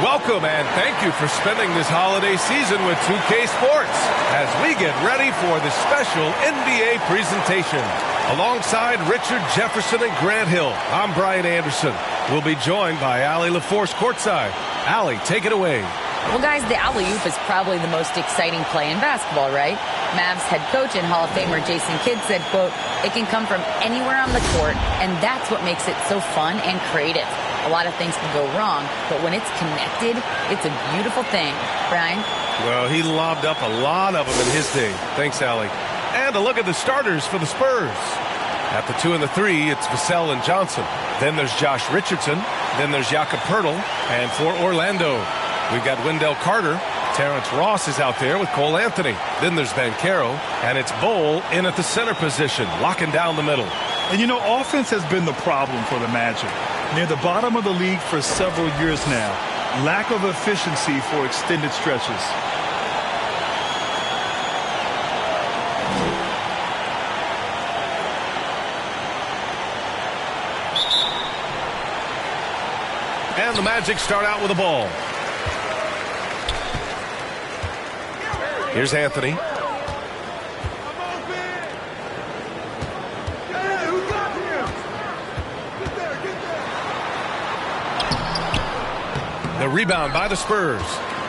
Welcome and thank you for spending this holiday season with 2K Sports as we get ready for the special NBA presentation. Alongside Richard Jefferson and Grant Hill, I'm Brian Anderson. We'll be joined by Allie LaForce courtside. Allie, take it away. Well, guys, the alley-oop is probably the most exciting play in basketball, right? Mavs head coach and Hall of Famer Jason Kidd said, quote, "It can come from anywhere on the court, and that's what makes it so fun and creative. A lot of things can go wrong, but when it's connected, it's a beautiful thing." Brian? Well, he lobbed up a lot of them in his day. Thanks, Allie. And a look at the starters for the Spurs. At the 2 and the 3, it's Vassell and Johnson. Then there's Josh Richardson. Then there's Jakob Poeltl. And for Orlando, we've got Wendell Carter. Terrence Ross is out there with Cole Anthony. Then there's Banchero. And it's Bol in at the center position, locking down the middle. And, you know, offense has been the problem for the Magic. Near the bottom of the league for several years now. Lack of efficiency for extended stretches. And the Magic start out with the ball. Here's Anthony. The rebound by the Spurs.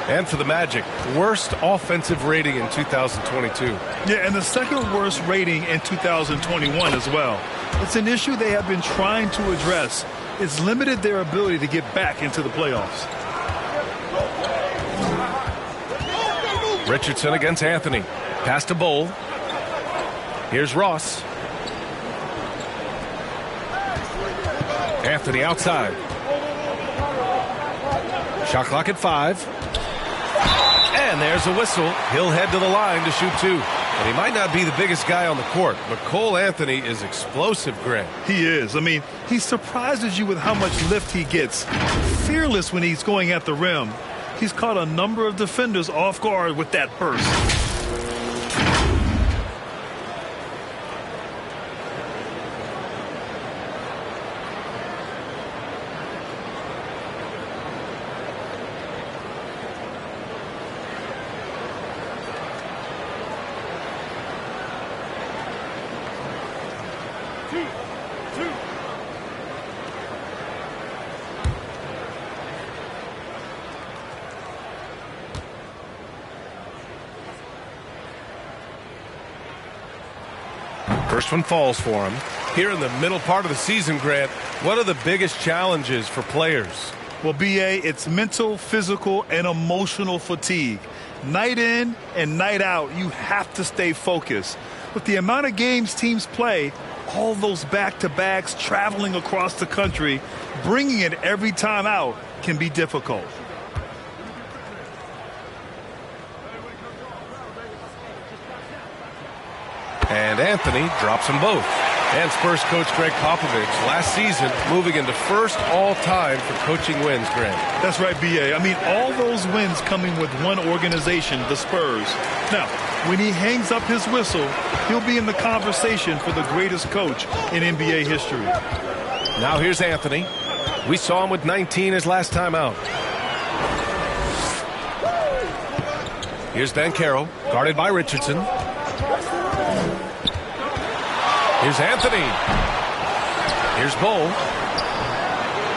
And for the Magic, worst offensive rating in 2022. Yeah, and the second worst rating in 2021 as well. It's an issue they have been trying to address. It's limited their ability to get back into the playoffs. Richardson against Anthony. Pass to Bol. Here's Ross. Anthony outside. Shot clock at 5. And there's a whistle. He'll head to the line to shoot 2. And he might not be the biggest guy on the court, but Cole Anthony is explosive, Grant. He is. I mean, he surprises you with how much lift he gets. Fearless when he's going at the rim. He's caught a number of defenders off guard with that burst. First one falls for him. Here in the middle part of the season, Grant, what are the biggest challenges for players? Well, B.A., it's mental, physical, and emotional fatigue. Night in and night out, you have to stay focused. With the amount of games teams play, all those back-to-backs, traveling across the country, bringing it every time out can be difficult. And Anthony drops them both. And Spurs coach Greg Popovich last season moving into first all-time for coaching wins, Grant. That's right, B.A. I mean, all those wins coming with one organization, the Spurs. Now, when he hangs up his whistle, he'll be in the conversation for the greatest coach in NBA history. Now here's Anthony. We saw him with 19 his last time out. Here's Banchero, guarded by Richardson. Here's Anthony. Here's Bol.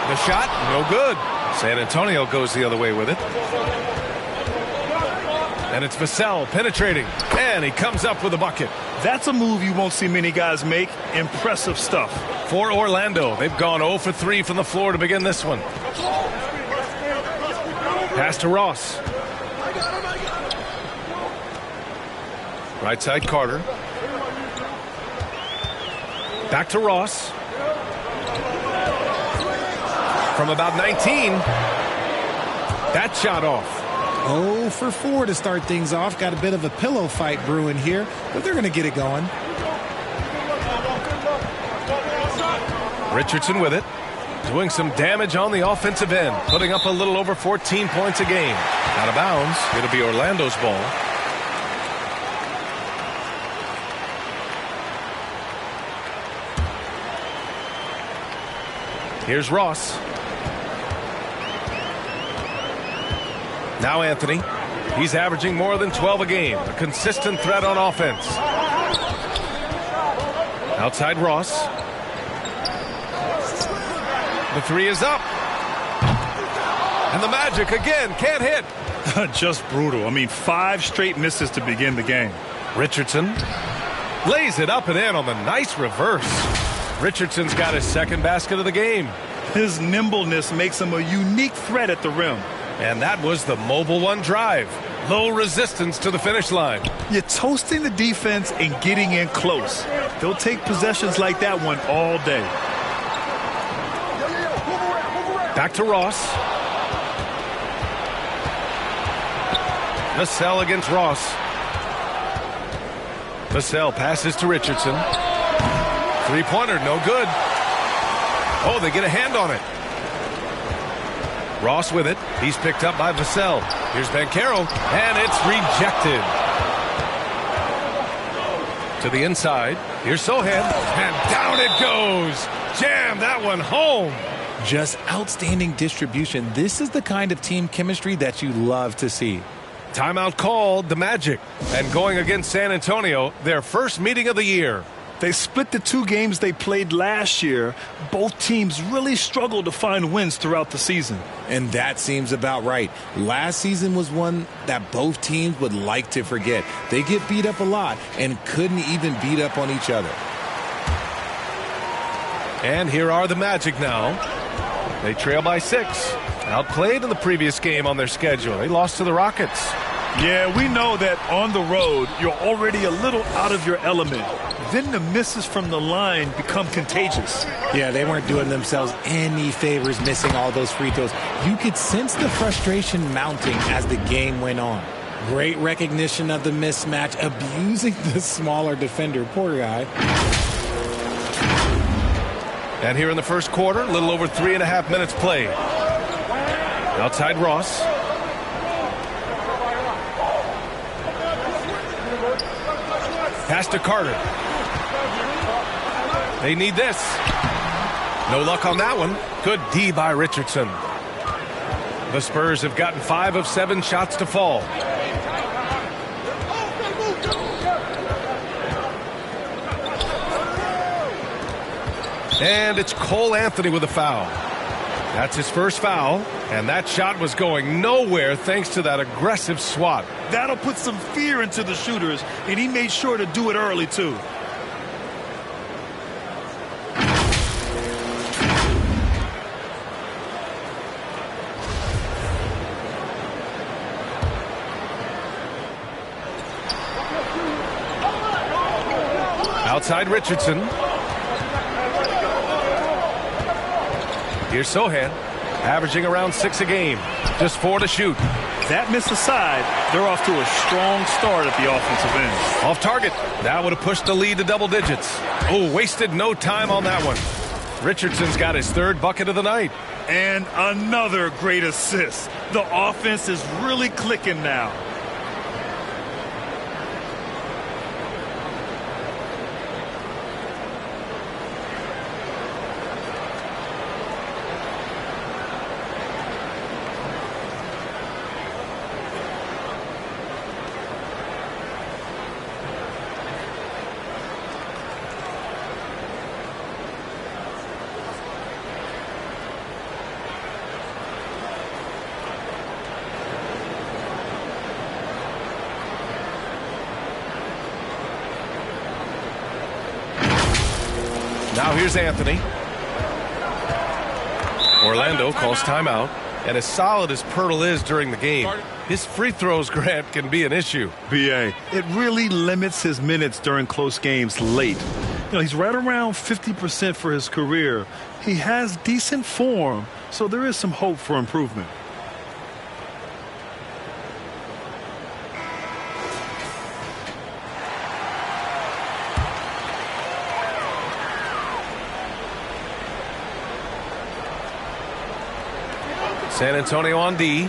The shot, no good. San Antonio goes the other way with it. And it's Vassell penetrating. And he comes up with a bucket. That's a move you won't see many guys make. Impressive stuff. For Orlando, they've gone 0 for 3 from the floor to begin this one. Pass to Ross. Right side Carter. Back to Ross. From about 19. That shot off. 0 for 4 to start things off. Got a bit of a pillow fight brewing here, but they're going to get it going. Richardson with it. Doing some damage on the offensive end. Putting up a little over 14 points a game. Out of bounds. It'll be Orlando's ball. Here's Ross. Now Anthony. He's averaging more than 12 a game. A consistent threat on offense. Outside Ross. The three is up. And the Magic again can't hit. Just brutal. I mean, 5 straight misses to begin the game. Richardson lays it up and in on the nice reverse. Richardson's got his second basket of the game. His nimbleness makes him a unique threat at the rim. And that was the mobile one drive. Low resistance to the finish line. You're toasting the defense and getting in close. They'll take possessions like that one all day. Back to Ross. Vassell against Ross. Vassell passes to Richardson. Three-pointer, no good. Oh, they get a hand on it. Ross with it. He's picked up by Vassell. Here's Banchero, and it's rejected. To the inside. Here's Sohan, and down it goes. Jam that one home. Just outstanding distribution. This is the kind of team chemistry that you love to see. Timeout called the Magic. And going against San Antonio, their first meeting of the year. They split the 2 games they played last year. Both teams really struggled to find wins throughout the season. And that seems about right. Last season was one that both teams would like to forget. They get beat up a lot and couldn't even beat up on each other. And here are the Magic now. They trail by 6. Outplayed in the previous game on their schedule. They lost to the Rockets. Yeah, we know that on the road, you're already a little out of your element. Then the misses from the line become contagious. Yeah, they weren't doing themselves any favors missing all those free throws. You could sense the frustration mounting as the game went on. Great recognition of the mismatch, abusing the smaller defender. Poor guy. And here in the first quarter, a little over 3.5 minutes played. Outside Ross. Pass to Carter. They need this. No luck on that one. Good D by Richardson. The Spurs have gotten 5 of 7 shots to fall. And it's Cole Anthony with a foul. That's his first foul, and that shot was going nowhere thanks to that aggressive swat. That'll put some fear into the shooters, and he made sure to do it early, too. Outside Richardson. Here's Sohan, averaging around 6 a game. Just 4 to shoot. That miss aside, they're off to a strong start at the offensive end. Off target. That would have pushed the lead to double digits. Oh, wasted no time on that one. Richardson's got his 3rd bucket of the night. And another great assist. The offense is really clicking now. Now here's Anthony. Orlando calls timeout. And as solid as Pirtle is during the game, his free throws, Grant, can be an issue. BA, it really limits his minutes during close games late. You know, he's right around 50% for his career. He has decent form, so there is some hope for improvement. San Antonio on D.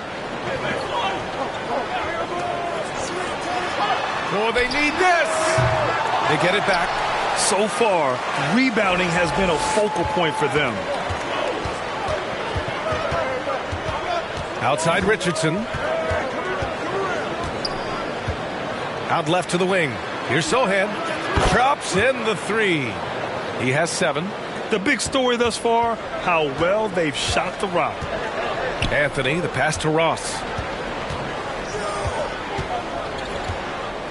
Oh, they need this. They get it back. So far, rebounding has been a focal point for them. Outside Richardson. Out left to the wing. Here's Sohan. Drops in the 3. He has 7. The big story thus far, how well they've shot the rock. Anthony, the pass to Ross.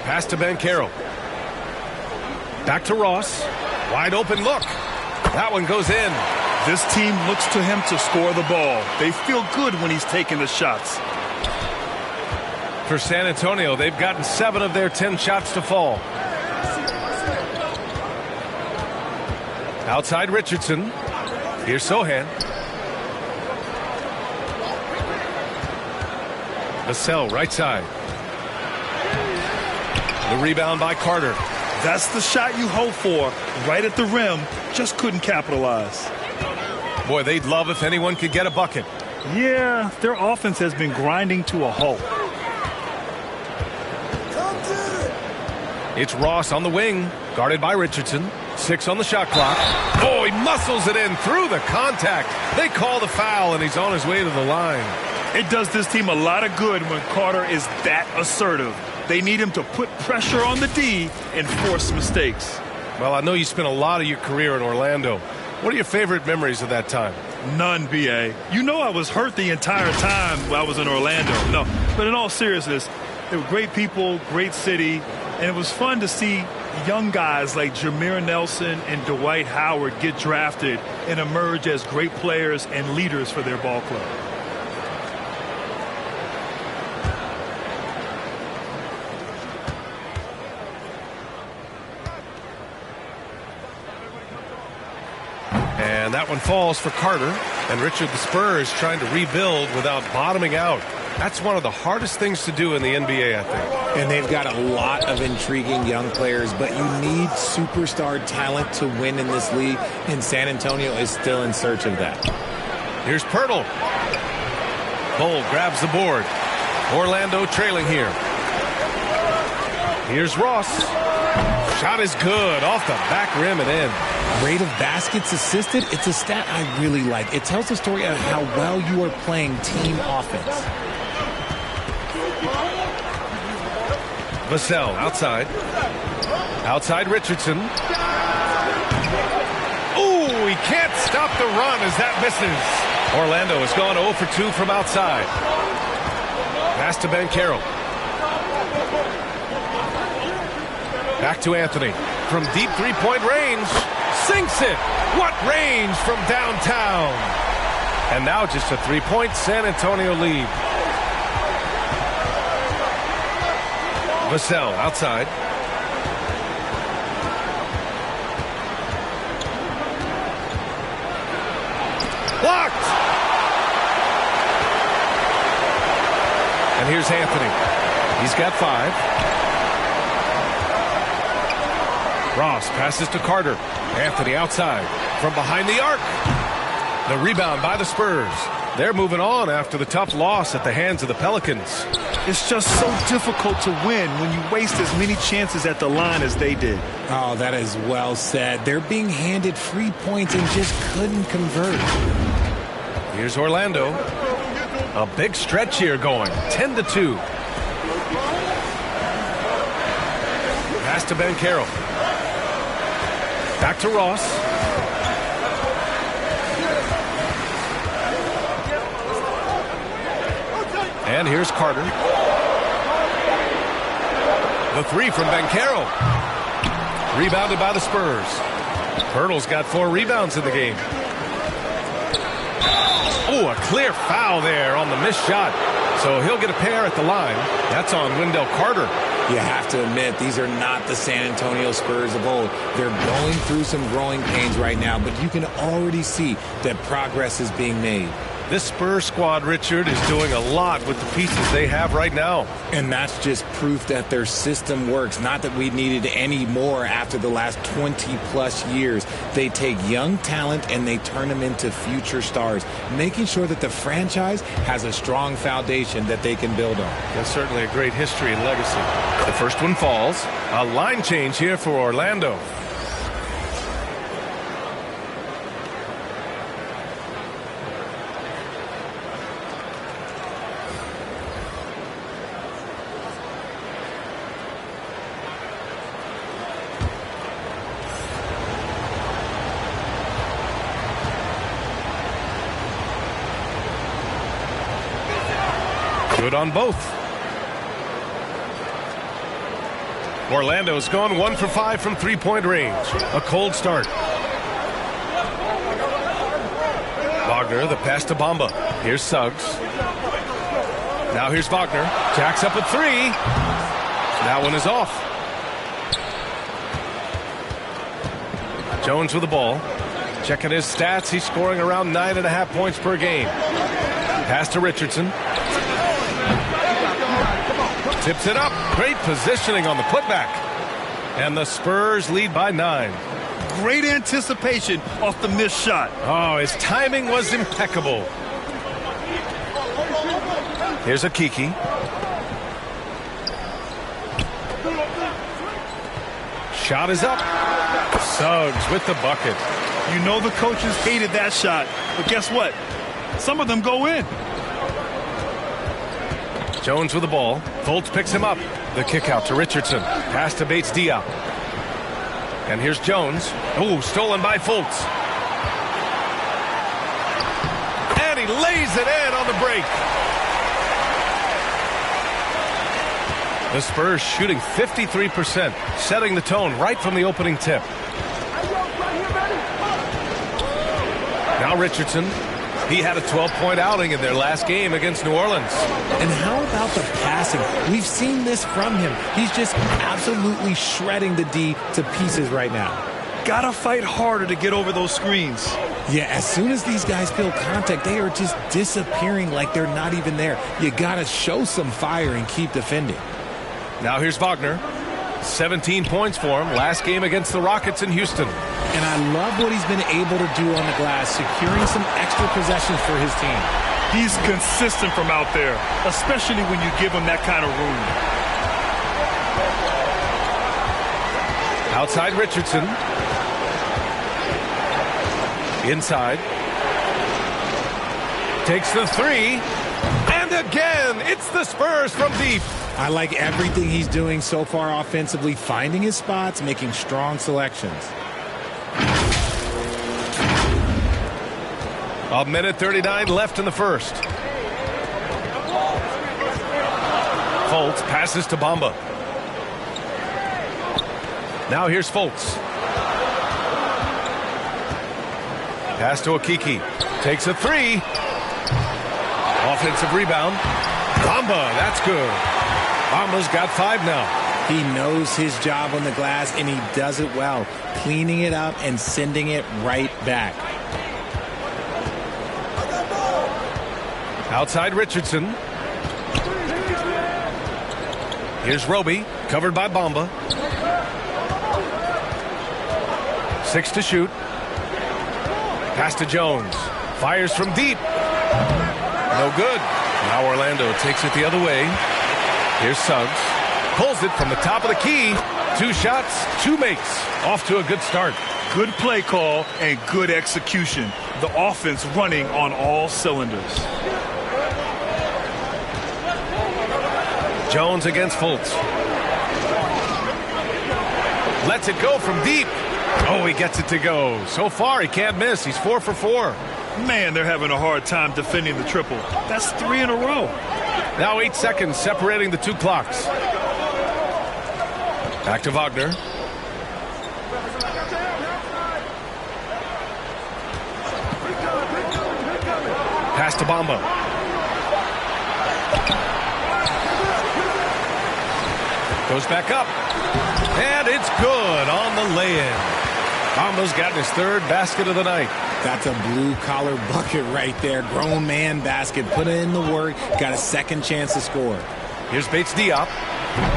Pass to Banchero. Back to Ross. Wide open look. That one goes in. This team looks to him to score the ball. They feel good when he's taking the shots. For San Antonio, they've gotten 7 of their 10 shots to fall. Outside Richardson. Here's Sohan. Vassell, right side. The rebound by Carter. That's the shot you hope for. Right at the rim. Just couldn't capitalize. Boy, they'd love if anyone could get a bucket. Yeah, their offense has been grinding to a halt. It's Ross on the wing, guarded by Richardson. 6 on the shot clock. Oh, he muscles it in through the contact. They call the foul, and he's on his way to the line. It does this team a lot of good when Carter is that assertive. They need him to put pressure on the D and force mistakes. Well, I know you spent a lot of your career in Orlando. What are your favorite memories of that time? None, B.A. You know I was hurt the entire time while I was in Orlando. No, but in all seriousness, they were great people, great city, and it was fun to see young guys like Jameer Nelson and Dwight Howard get drafted and emerge as great players and leaders for their ball club. And that one falls for Carter. And Richard, the Spurs trying to rebuild without bottoming out. That's one of the hardest things to do in the NBA, I think. And they've got a lot of intriguing young players, but you need superstar talent to win in this league, and San Antonio is still in search of that. Here's Pirtle. Bull grabs the board. Orlando trailing here. Here's Ross. Shot is good off the back rim and in. Rate of baskets assisted, it's a stat I really like. It tells the story of how well you are playing team offense. Vassell outside. Outside Richardson. Ooh, he can't stop the run as that misses. Orlando has gone 0 for 2 from outside. Pass to Banchero. Back to Anthony. From deep three-point range. Sinks it. What range from downtown. And now just a three-point San Antonio lead. Vassell outside. Blocked! And here's Anthony. He's got 5. Ross passes to Carter. Anthony outside. From behind the arc. The rebound by the Spurs. They're moving on after the tough loss at the hands of the Pelicans. It's just so difficult to win when you waste as many chances at the line as they did. Oh, that is well said. They're being handed free points and just couldn't convert. Here's Orlando. A big stretch here going. 10-2. Pass to Banchero. Back to Ross. And here's Carter. The 3 from Banchero. Rebounded by the Spurs. Pirtle's got 4 rebounds in the game. Oh, a clear foul there on the missed shot. So he'll get a pair at the line. That's on Wendell Carter. You have to admit, these are not the San Antonio Spurs of old. They're going through some growing pains right now, but you can already see that progress is being made. This Spurs squad, Richard, is doing a lot with the pieces they have right now. And that's just proof that their system works. Not that we needed any more after the last 20-plus years. They take young talent and they turn them into future stars, making sure that the franchise has a strong foundation that they can build on. That's certainly a great history and legacy. The first one falls. A line change here for Orlando. Good on both. Orlando's gone 1 for 5 from three-point range. A cold start. Wagner, the pass to Bamba. Here's Suggs. Now here's Wagner. Jacks up a three. That one is off. Jones with the ball. Checking his stats. He's scoring around 9.5 points per game. Pass to Richardson. Tips it up. Great positioning on the putback. And the Spurs lead by 9. Great anticipation off the missed shot. Oh, his timing was impeccable. Here's a Kiki. Shot is up. Suggs with the bucket. You know the coaches hated that shot, but guess what? Some of them go in. Jones with the ball. Fultz picks him up. The kick out to Richardson. Pass to Bates Diop. And here's Jones. Oh, stolen by Fultz. And he lays it in on the break. The Spurs shooting 53%, setting the tone right from the opening tip. Now Richardson. He had a 12-point outing in their last game against New Orleans. And how about the passing? We've seen this from him. He's just absolutely shredding the D to pieces right now. Gotta fight harder to get over those screens. Yeah, as soon as these guys feel contact, they are just disappearing like they're not even there. You gotta show some fire and keep defending. Now here's Wagner. 17 points for him last game against the Rockets in Houston. And I love what he's been able to do on the glass, securing some extra possessions for his team. He's consistent from out there, especially when you give him that kind of room. Outside Richardson. Inside. Takes the three. And again, it's the Spurs from deep. I like everything he's doing so far offensively, finding his spots, making strong selections. A minute 39 left in the first. Fultz passes to Bamba. Now here's Fultz. Pass to Okiki. Takes a three. Offensive rebound. Bamba, that's good. Bamba's got 5 now. He knows his job on the glass, and he does it well, cleaning it up and sending it right back. Outside Richardson. Here's Roby, covered by Bamba. 6 to shoot. Pass to Jones. Fires from deep. No good. Now Orlando takes it the other way. Here's Suggs. Pulls it from the top of the key. 2 shots, 2 makes. Off to a good start. Good play call and good execution. The offense running on all cylinders. Jones against Fultz. Lets it go from deep. Oh, he gets it to go. So far, he can't miss. He's 4 for 4. Man, they're having a hard time defending the triple. That's 3 in a row. Now 8 seconds separating the 2 clocks. Back to Wagner. Pass to Bamba. Goes back up. And it's good on the lay-in. Bamba's gotten his 3rd basket of the night. That's a blue-collar bucket right there. Grown man basket. Put in the work. Got a second chance to score. Here's Bates Diop.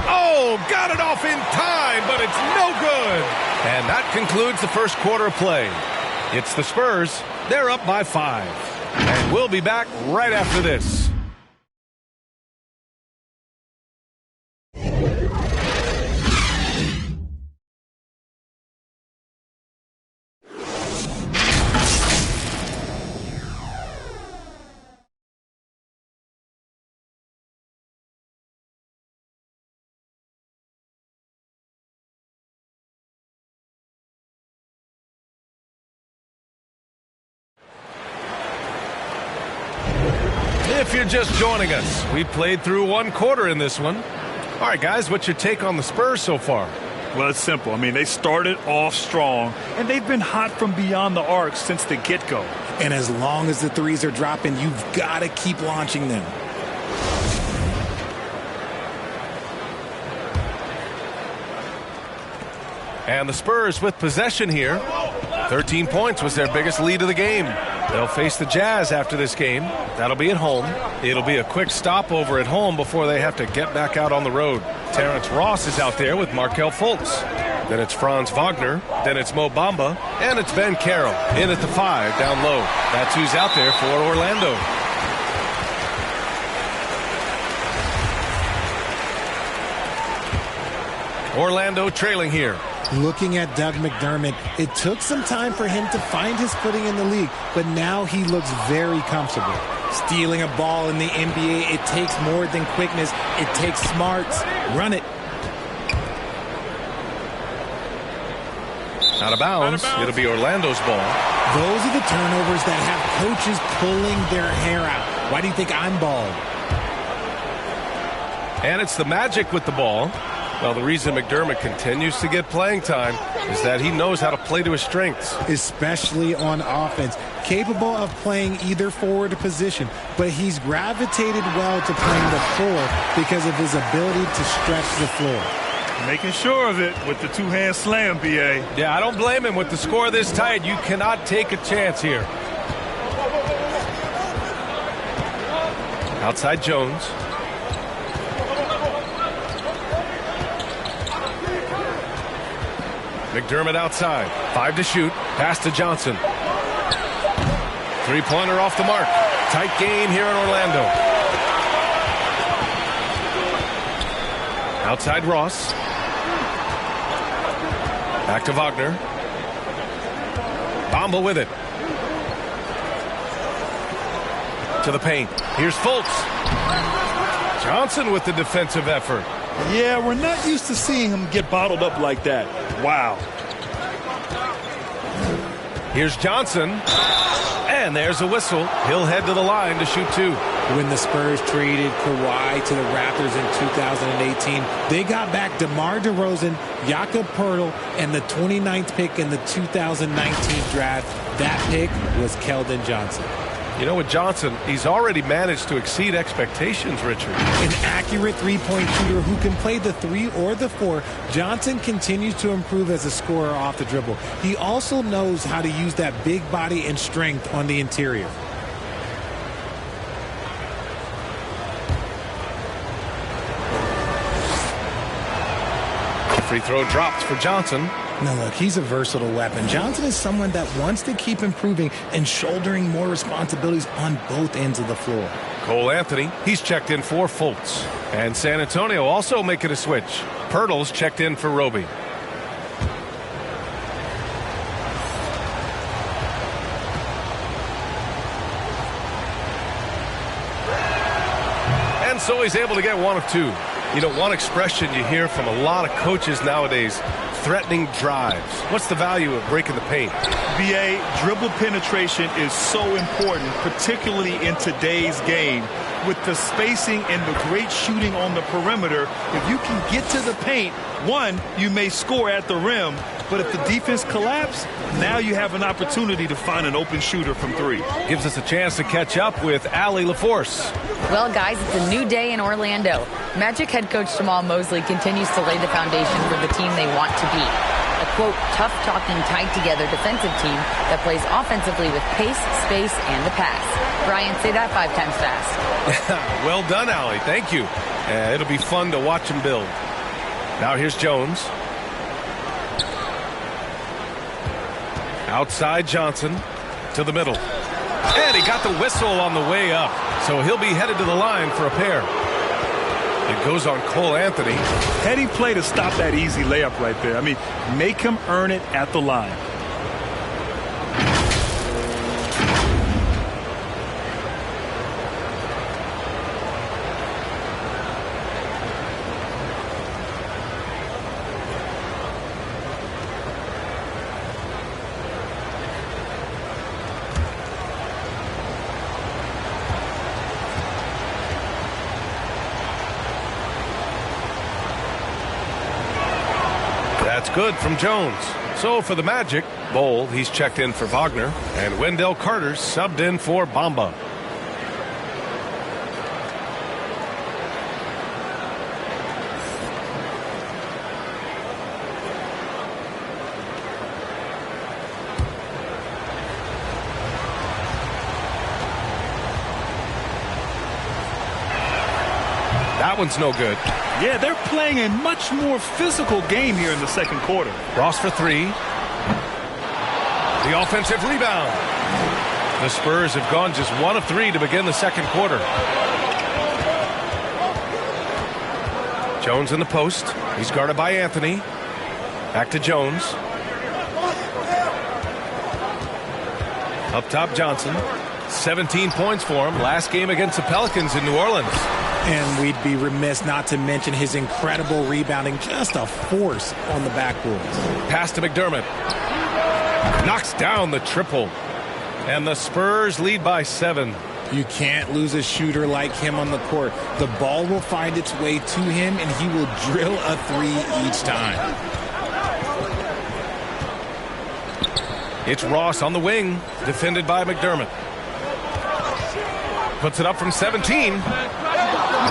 Oh, got it off in time, but it's no good. And that concludes the first quarter of play. It's the Spurs. They're up by 5. And we'll be back right after this. if you're just joining us, we played through one quarter in this one. All right, guys, what's your take on the Spurs so far? Well, it's simple. I mean, they started off strong, and they've been hot from beyond the arc since the get-go. And as long as the threes are dropping, you've got to keep launching them. And the Spurs with possession here. 13 points was their biggest lead of the game. They'll face the Jazz after this game. That'll be at home. It'll be a quick stopover at home before they have to get back out on the road. Terrence Ross is out there with Markelle Fultz. Then it's Franz Wagner. Then it's Mo Bamba. And it's Ben Carroll in at the 5 down low. That's who's out there for Orlando. Orlando trailing here. Looking at Doug McDermott, it took some time for him to find his footing in the league, but now he looks very comfortable. Stealing a ball in the NBA, it takes more than quickness. It takes smarts. Run it. Out of bounds. It'll be Orlando's ball. Those are the turnovers that have coaches pulling their hair out. Why do you think I'm bald? And it's the Magic with the ball. Well, the reason McDermott continues to get playing time is that he knows how to play to his strengths. Especially on offense. Capable of playing either forward position, but he's gravitated well to playing the 4 because of his ability to stretch the floor. Making sure of it with the two-hand slam, B.A. Yeah, I don't blame him. With the score this tight, you cannot take a chance here. Outside Jones. McDermott outside. 5 to shoot. Pass to Johnson. Three-pointer off the mark. Tight game here in Orlando. Outside Ross. Back to Wagner. Bamba with it. To the paint. Here's Fultz. Johnson with the defensive effort. Yeah, we're not used to seeing him get bottled up like that. Wow. Here's Johnson. And there's a whistle. He'll head to the line to shoot 2. When the Spurs traded Kawhi to the Raptors in 2018, they got back DeMar DeRozan, Jakob Poeltl, and the 29th pick in the 2019 draft. That pick was Keldon Johnson. You know, with Johnson, he's already managed to exceed expectations, Richard. An accurate three-point shooter who can play the 3 or the 4, Johnson continues to improve as a scorer off the dribble. He also knows how to use that big body and strength on the interior. Free throw dropped for Johnson. Now, look, he's a versatile weapon. Johnson is someone that wants to keep improving and shouldering more responsibilities on both ends of the floor. Cole Anthony, he's checked in for Fultz. And San Antonio also making a switch. Poeltl's checked in for Roby. And so he's able to get 1 of 2. You know, one expression you hear from a lot of coaches nowadays, threatening drives. What's the value of breaking the paint? B.A., dribble penetration is so important, particularly in today's game. With the spacing and the great shooting on the perimeter, if you can get to the paint, 1, you may score at the rim, but if the defense collapses, now you have an opportunity to find an open shooter from 3. Gives us a chance to catch up with Allie LaForce. Well, guys, it's a new day in Orlando. Magic head coach Jamal Mosley continues to lay the foundation for the team they want to be. A, quote, tough-talking, tied-together defensive team that plays offensively with pace, space, and the pass. Brian, say that 5 times fast. Well done, Allie. Thank you. It'll be fun to watch him build. Now here's Jones. Outside Johnson to the middle. And he got the whistle on the way up. So he'll be headed to the line for a pair. It goes on Cole Anthony. Heady play to stop that easy layup right there. I mean, make him earn it at the line. That's good from Jones. So for the Magic, Bowl, he's checked in for Wagner, and Wendell Carter's subbed in for Bamba. That one's no good. Yeah, they're playing a much more physical game here in the second quarter. Ross for three. The offensive rebound. The Spurs have gone just 1 of 3 to begin the second quarter. Jones in the post. He's guarded by Anthony. Back to Jones. Up top, Johnson. 17 points for him. Last game against the Pelicans in New Orleans. And we'd be remiss not to mention his incredible rebounding. Just a force on the backboards. Pass to McDermott. Knocks down the triple. And the Spurs lead by 7. You can't lose a shooter like him on the court. The ball will find its way to him, and he will drill a 3 each time. It's Ross on the wing, defended by McDermott. Puts it up from 17.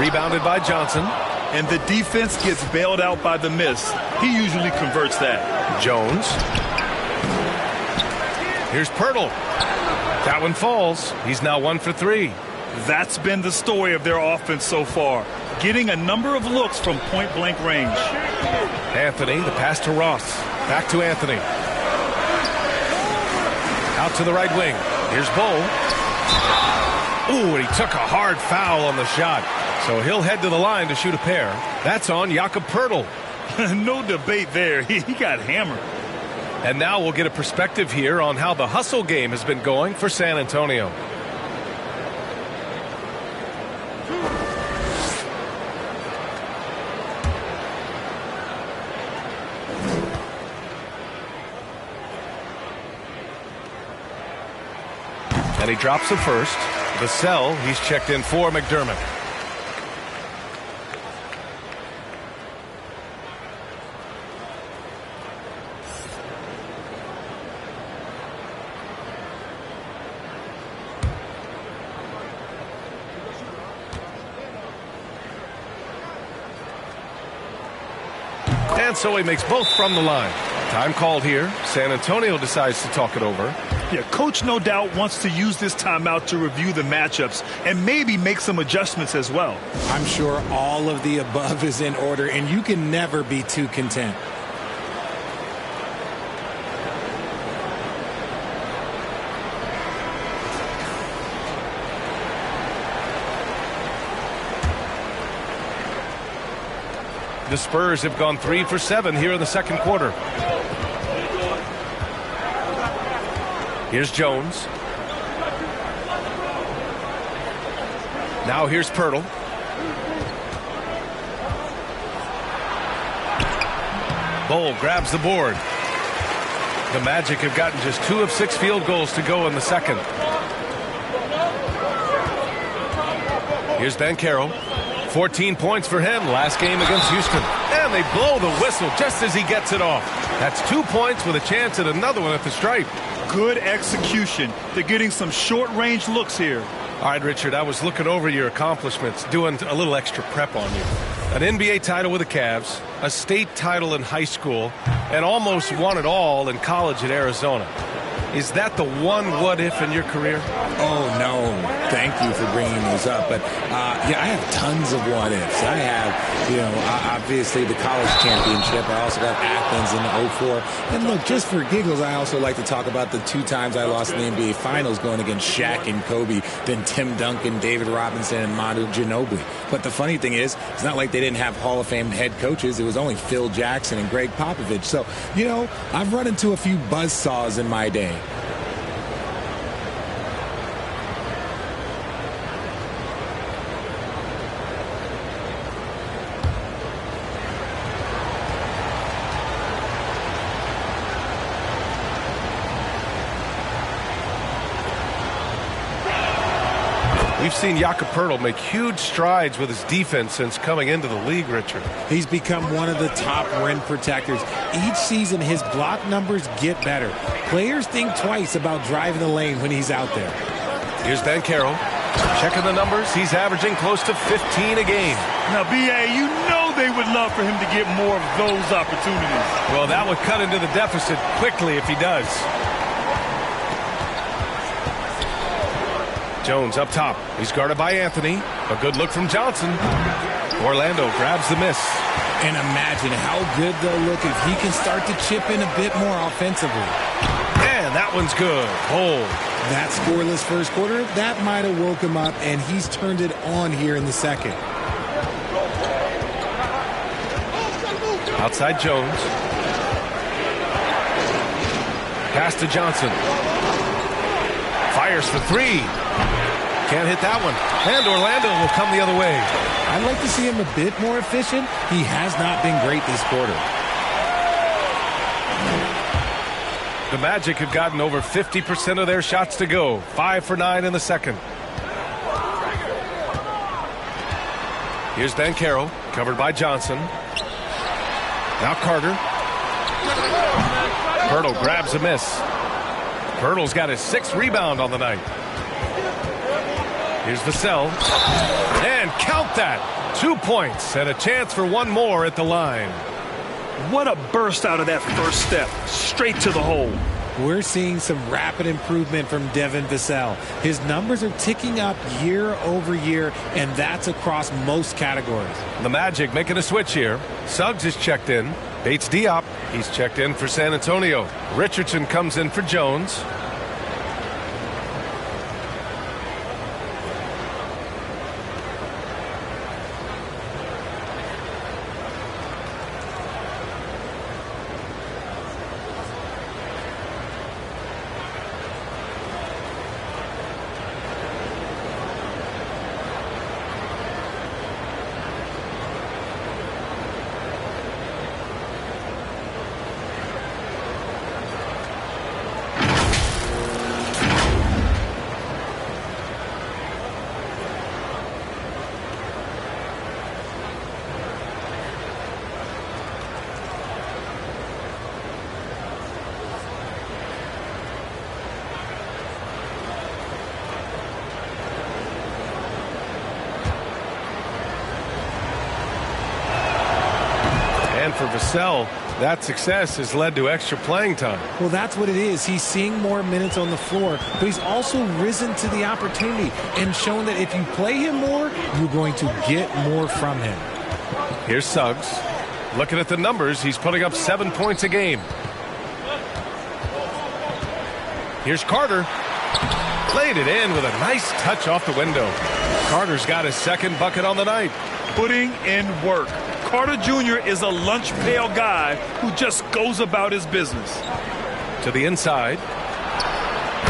Rebounded by Johnson. And the defense gets bailed out by the miss. He usually converts that. Jones. Here's Pirtle. That one falls. He's now 1 for 3. That's been the story of their offense so far. Getting a number of looks from point-blank range. Anthony, the pass to Ross. Back to Anthony. Out to the right wing. Here's Bull. Ooh, and he took a hard foul on the shot. So he'll head to the line to shoot a pair. That's on Jakob Pirtle. No debate there. He got hammered. And now we'll get a perspective here on how the hustle game has been going for San Antonio. And he drops the first. Vassell, he's checked in for McDermott. And so he makes both from the line. Time called here. San Antonio decides to talk it over. Yeah, coach no doubt wants to use this timeout to review the matchups and maybe make some adjustments as well. I'm sure all of the above is in order, and you can never be too content. The Spurs have gone 3 for 7 here in the second quarter. Here's Jones. Now here's Pirtle. Bull grabs the board. The Magic have gotten just 2 of 6 field goals to go in the second. Here's Banchero. 14 points for him last game against Houston. And they blow the whistle just as he gets it off. That's 2 points with a chance at another one at the stripe. Good execution. They're getting some short-range looks here. All right, Richard, I was looking over your accomplishments, doing a little extra prep on you. An NBA title with the Cavs, a state title in high school, and almost won it all in college at Arizona. Is that the one what-if in your career? Oh, no. Thank you for bringing those up. But, yeah, I have tons of what-ifs. I have, obviously the college championship. I also got Athens in '04. And, look, just for giggles, I also like to talk about the 2 times I lost in the NBA Finals going against Shaq and Kobe, then Tim Duncan, David Robinson, and Manu Ginobili. But the funny thing is, it's not like they didn't have Hall of Fame head coaches. It was only Phil Jackson and Greg Popovich. So, I've run into a few buzzsaws in my day. We've seen Jakob Poeltl make huge strides with his defense since coming into the league, Richard. He's become one of the top rim protectors. Each season, his block numbers get better. Players think twice about driving the lane when he's out there. Here's Banchero. Checking the numbers, he's averaging close to 15 a game. Now, B.A., you know they would love for him to get more of those opportunities. Well, that would cut into the deficit quickly if he does. Jones up top. He's guarded by Anthony. A good look from Johnson. Orlando grabs the miss. And imagine how good they'll look if he can start to chip in a bit more offensively. And that one's good. Bold. That scoreless first quarter, that might have woke him up, and he's turned it on here in the second. Outside Jones. Pass to Johnson. Fires for three. Can't hit that one. And Orlando will come the other way. I'd like to see him a bit more efficient. He has not been great this quarter. The Magic have gotten over 50% of their shots to go. 5 for 9 in the second. Here's Banchero, covered by Johnson. Now Carter. Poeltl grabs a miss. Poeltl's got his 6th rebound on the night. Here's Vassell. And count that. 2 points and a chance for one more at the line. What a burst out of that first step. Straight to the hole. We're seeing some rapid improvement from Devin Vassell. His numbers are ticking up year over year, and that's across most categories. The Magic making a switch here. Suggs is checked in. Bates Diop, he's checked in for San Antonio. Richardson comes in for Jones. For Vassell, that success has led to extra playing time. Well, that's what it is. He's seeing more minutes on the floor, but he's also risen to the opportunity and shown that if you play him more, you're going to get more from him. Here's Suggs. Looking at the numbers, he's putting up 7 points a game. Here's Carter. Played it in with a nice touch off the window. Carter's got his 2nd bucket on the night. Putting in work. Carter Jr. is a lunch pail guy who just goes about his business. To the inside.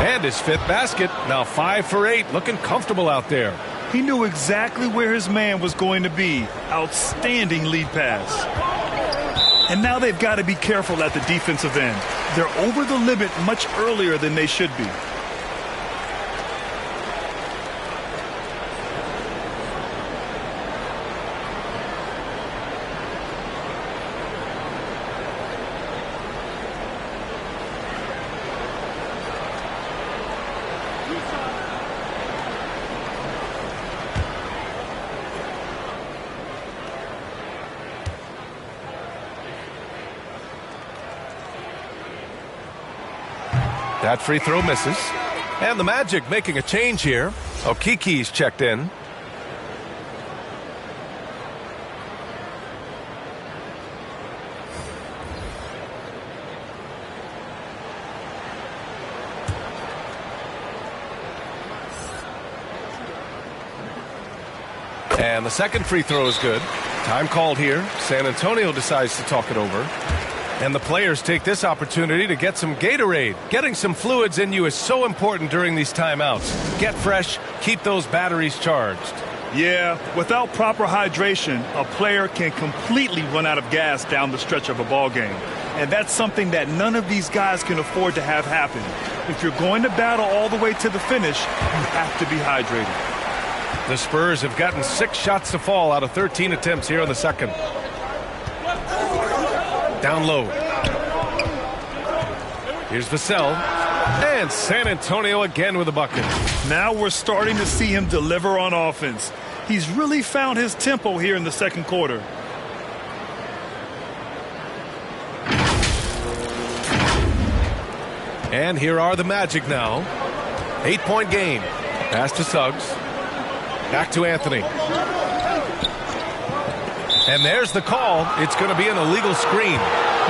And his 5th basket. Now 5 for 8. Looking comfortable out there. He knew exactly where his man was going to be. Outstanding lead pass. And now they've got to be careful at the defensive end. They're over the limit much earlier than they should be. That free throw misses. And the Magic making a change here. Okiki's checked in. And the 2nd free throw is good. Time called here. San Antonio decides to talk it over. And the players take this opportunity to get some Gatorade. Getting some fluids in you is so important during these timeouts. Get fresh, keep those batteries charged. Yeah, without proper hydration, a player can completely run out of gas down the stretch of a ball game. And that's something that none of these guys can afford to have happen. If you're going to battle all the way to the finish, you have to be hydrated. The Spurs have gotten 6 shots to fall out of 13 attempts here in the second. Down low. Here's Vassell. And San Antonio again with a bucket. Now we're starting to see him deliver on offense. He's really found his tempo here in the second quarter. And here are the Magic now. 8-point game. Pass to Suggs. Back to Anthony. And there's the call. It's going to be an illegal screen.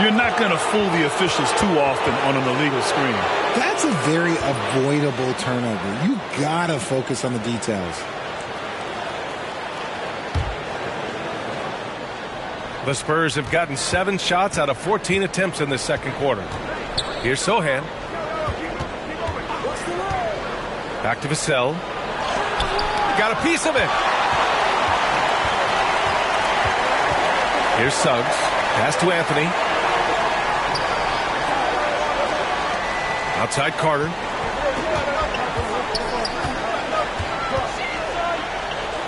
You're not going to fool the officials too often on an illegal screen. That's a very avoidable turnover. You got to focus on the details. The Spurs have gotten 7 shots out of 14 attempts in this second quarter. Here's Sohan. Back to Vassell. Got a piece of it. Here's Suggs. Pass to Anthony. Outside Carter.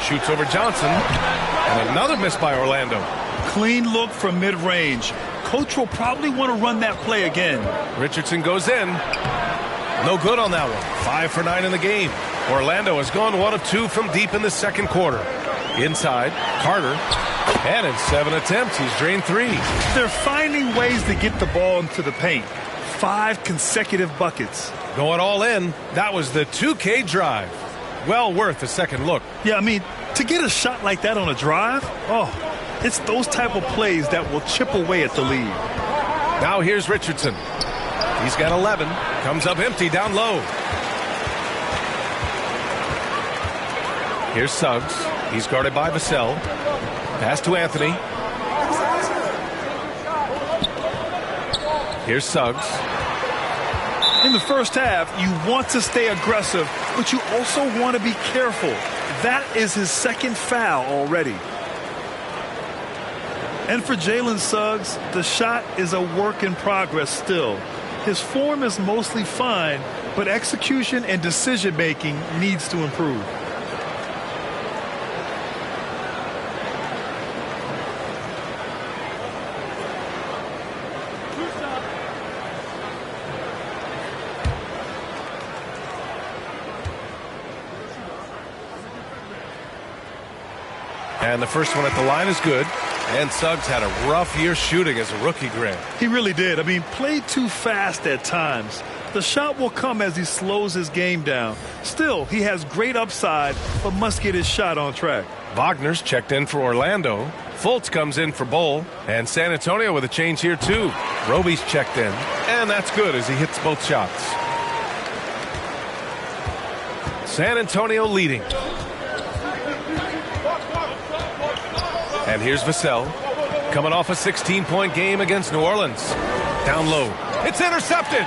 Shoots over Johnson. And another miss by Orlando. Clean look from mid-range. Coach will probably want to run that play again. Richardson goes in. No good on that one. 5 for 9 in the game. Orlando has gone 1 of 2 from deep in the second quarter. Inside, Carter. And in 7 attempts, he's drained 3. They're finding ways to get the ball into the paint. 5 consecutive buckets. Going all in. That was the 2K drive. Well worth a second look. Yeah, I mean, to get a shot like that on a drive, it's those type of plays that will chip away at the lead. Now here's Richardson. He's got 11. Comes up empty down low. Here's Suggs. He's guarded by Vassell. Pass to Anthony. Here's Suggs. In the first half, you want to stay aggressive, but you also want to be careful. That is his second foul already. And for Jalen Suggs, the shot is a work in progress still. His form is mostly fine, but execution and decision-making needs to improve. And the first one at the line is good. And Suggs had a rough year shooting as a rookie, Grant. He really did. I mean, played too fast at times. The shot will come as he slows his game down. Still, he has great upside, but must get his shot on track. Wagner's checked in for Orlando. Fultz comes in for Bull. And San Antonio with a change here, too. Roby's checked in. And that's good as he hits both shots. San Antonio leading. And here's Vassell, coming off a 16-point game against New Orleans. Down low. It's intercepted.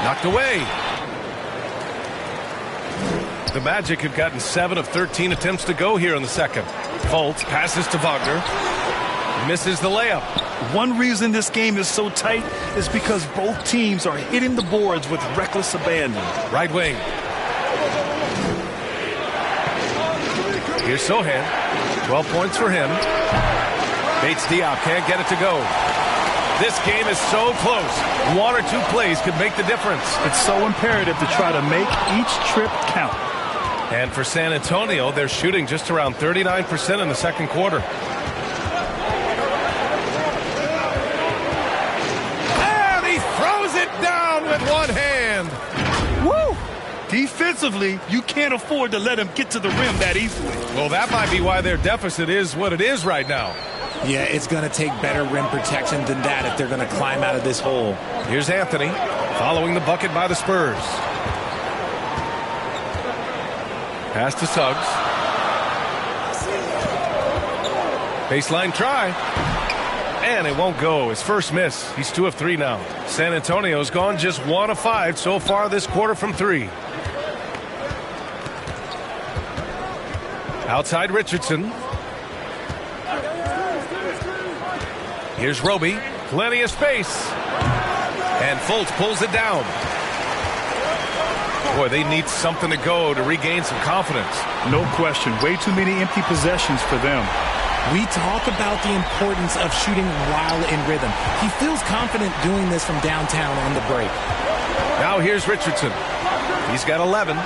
Knocked away. The Magic have gotten 7 of 13 attempts to go here in the second. Fultz passes to Wagner. Misses the layup. One reason this game is so tight is because both teams are hitting the boards with reckless abandon. Right wing. Here's Sohan. 12 points for him. Bates Diop can't get it to go. This game is so close. 1 or 2 plays could make the difference. It's so imperative to try to make each trip count. And for San Antonio, they're shooting just around 39% in the second quarter. And he throws it down with one hand. Woo! Defensively, you can't afford to let him get to the rim that easily. Well, that might be why their deficit is what it is right now. Yeah, it's going to take better rim protection than that if they're going to climb out of this hole. Here's Anthony, following the bucket by the Spurs. Pass to Suggs. Baseline try. And it won't go. His first miss. He's 2 of 3 now. San Antonio's gone just 1 of 5 so far this quarter from 3. Outside Richardson. Here's Roby. Plenty of space. And Fultz pulls it down. Boy, they need something to go to regain some confidence. No question. Way too many empty possessions for them. We talk about the importance of shooting while in rhythm. He feels confident doing this from downtown on the break. Now here's Richardson. He's got 11.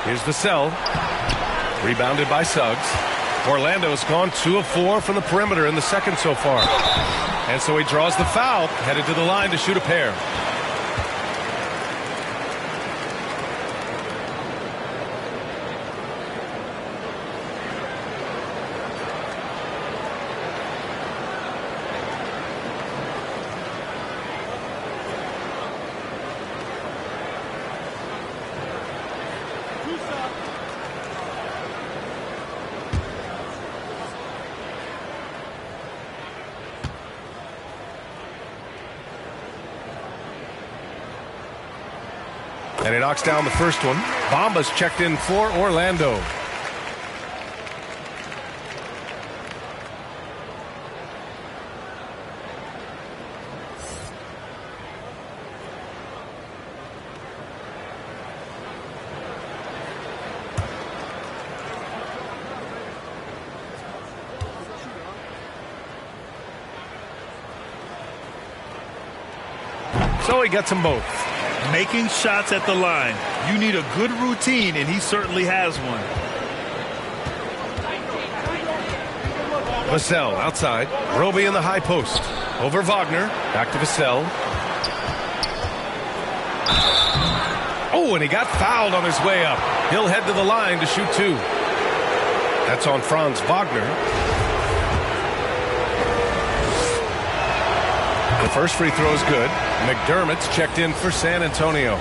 Here's Vassell. Rebounded by Suggs. Orlando's gone 2 of 4 from the perimeter in the second so far. And so he draws the foul, headed to the line to shoot a pair. And he knocks down the first one. Bamba's checked in for Orlando. So he gets them both. Making shots at the line. You need a good routine, and he certainly has one. Vassell outside. Roby in the high post. Over Wagner. Back to Vassell. Oh, and he got fouled on his way up. He'll head to the line to shoot 2. That's on Franz Wagner. The first free throw is good. McDermott's checked in for San Antonio.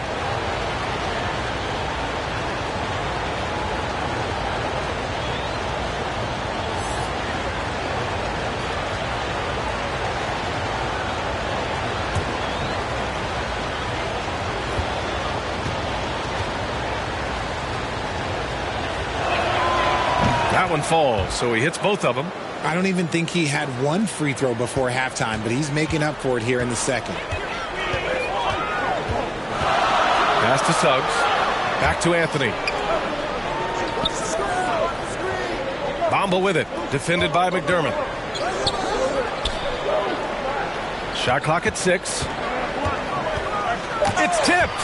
That one falls, so he hits both of them. I don't even think he had one free throw before halftime, but he's making up for it here in the second. Pass to Suggs. Back to Anthony. Bamba with it. Defended by McDermott. Shot clock at 6. It's tipped.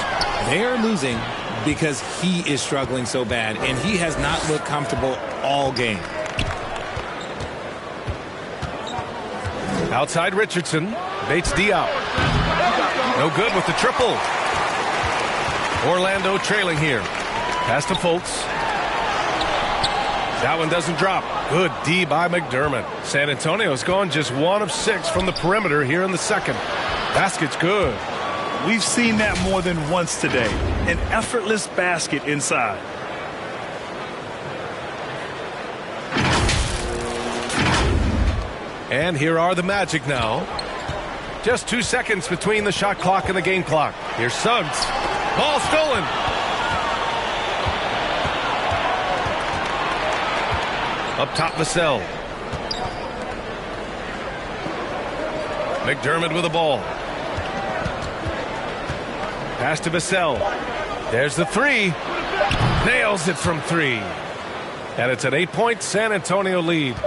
They are losing because he is struggling so bad, and he has not looked comfortable all game. Outside Richardson. Bates Diop. No good with the triple. Orlando trailing here. Pass to Fultz. That one doesn't drop. Good D by McDermott. San Antonio's gone just 1 of 6 from the perimeter here in the second. Basket's good. We've seen that more than once today. An effortless basket inside. And here are the Magic now. Just 2 seconds between the shot clock and the game clock. Here's Suggs. Ball stolen. Up top, Vassell. McDermott with the ball. Pass to Vassell. There's the 3. Nails it from 3. And it's an 8-point San Antonio lead.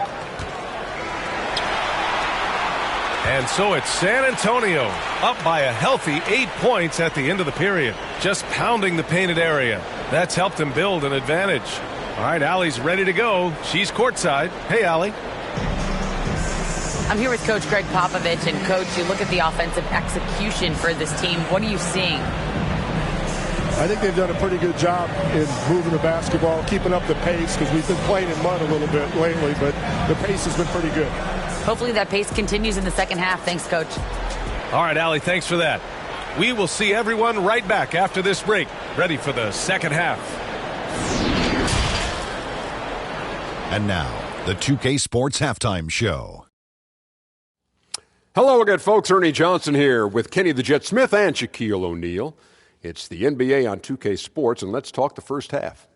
And so it's San Antonio up by a healthy 8 points at the end of the period. Just pounding the painted area. That's helped them build an advantage. All right, Allie's ready to go. She's courtside. Hey, Allie. I'm here with Coach Greg Popovich. And, Coach, you look at the offensive execution for this team. What are you seeing? I think they've done a pretty good job in moving the basketball, keeping up the pace, because we've been playing in mud a little bit lately, but the pace has been pretty good. Hopefully that pace continues in the second half. Thanks, Coach. All right, Allie, thanks for that. We will see everyone right back after this break, ready for the second half. And now, the 2K Sports Halftime Show. Hello again, folks. Ernie Johnson here with Kenny the Jet Smith and Shaquille O'Neal. It's the NBA on 2K Sports, and let's talk the first half.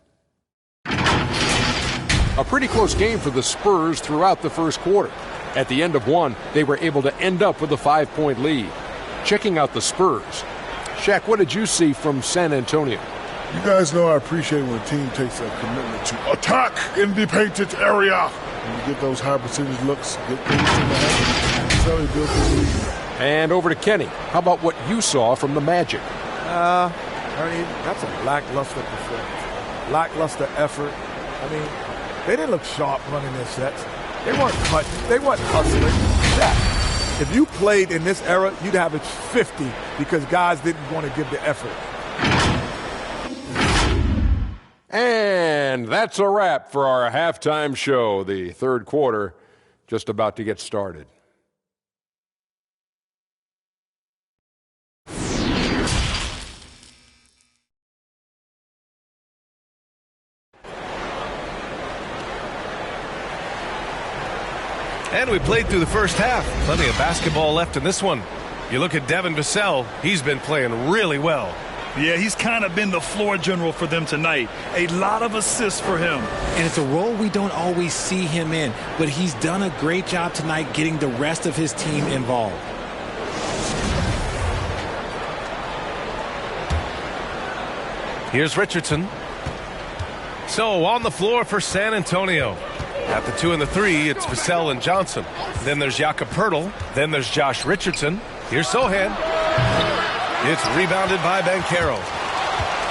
A pretty close game for the Spurs throughout the first quarter. At the end of one, they were able to end up with a 5-point lead. Checking out the Spurs. Shaq, what did you see from San Antonio? You guys know I appreciate when a team takes a commitment to attack in the painted area. When you get those high percentage looks, get things in the hand, that's how they build this league. And over to Kenny. How about what you saw from the Magic? Ernie, that's a lackluster performance. Lackluster effort. I mean, they didn't look sharp running their sets. They weren't cutting. They weren't hustling. Shaq, if you played in this era, you'd average 50 because guys didn't want to give the effort. And that's a wrap for our halftime show. The third quarter just about to get started. And we played through the first half. Plenty of basketball left in this one. You look at Devin Vassell. He's been playing really well. Yeah, he's kind of been the floor general for them tonight. A lot of assists for him. And it's a role we don't always see him in, but he's done a great job tonight getting the rest of his team involved. Here's Richardson. So on the floor for San Antonio. At the 2 and the 3, it's Vassell and Johnson. Then there's Jakob Poeltl. Then there's Josh Richardson. Here's Sohan. It's rebounded by Banchero.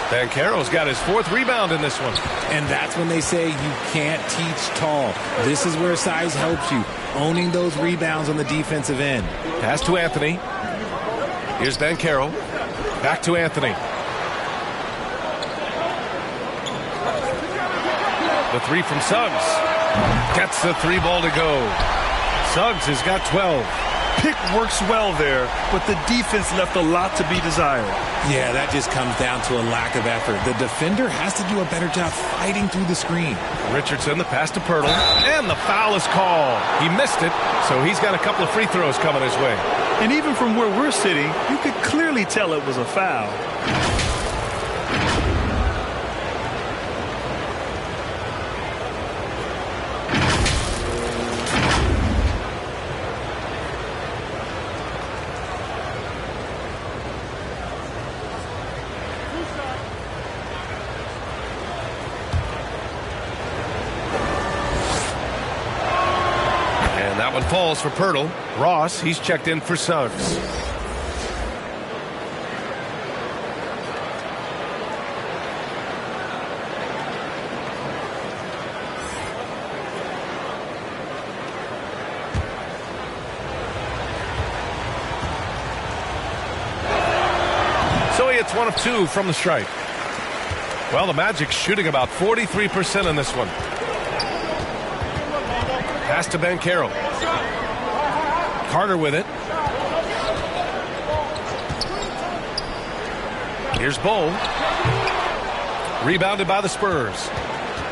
Banchero's got his 4th rebound in this one. And that's when they say you can't teach tall. This is where size helps you, owning those rebounds on the defensive end. Pass to Anthony. Here's Banchero. Back to Anthony. The 3 from Suggs. Gets the 3 ball to go. Suggs has got 12. Pick works well there, but the defense left a lot to be desired. Yeah, that just comes down to a lack of effort. The defender has to do a better job fighting through the screen. Richardson, the pass to Poeltl, and the foul is called. He missed it, so he's got a couple of free throws coming his way. And even from where we're sitting, you could clearly tell it was a foul. Falls for Poeltl. Ross, he's checked in for Suggs. So he hits 1 of 2 from the stripe. Well, the Magic's shooting about 43% in this one. Pass to Banchero. Carter with it. Here's Bull. Rebounded by the Spurs.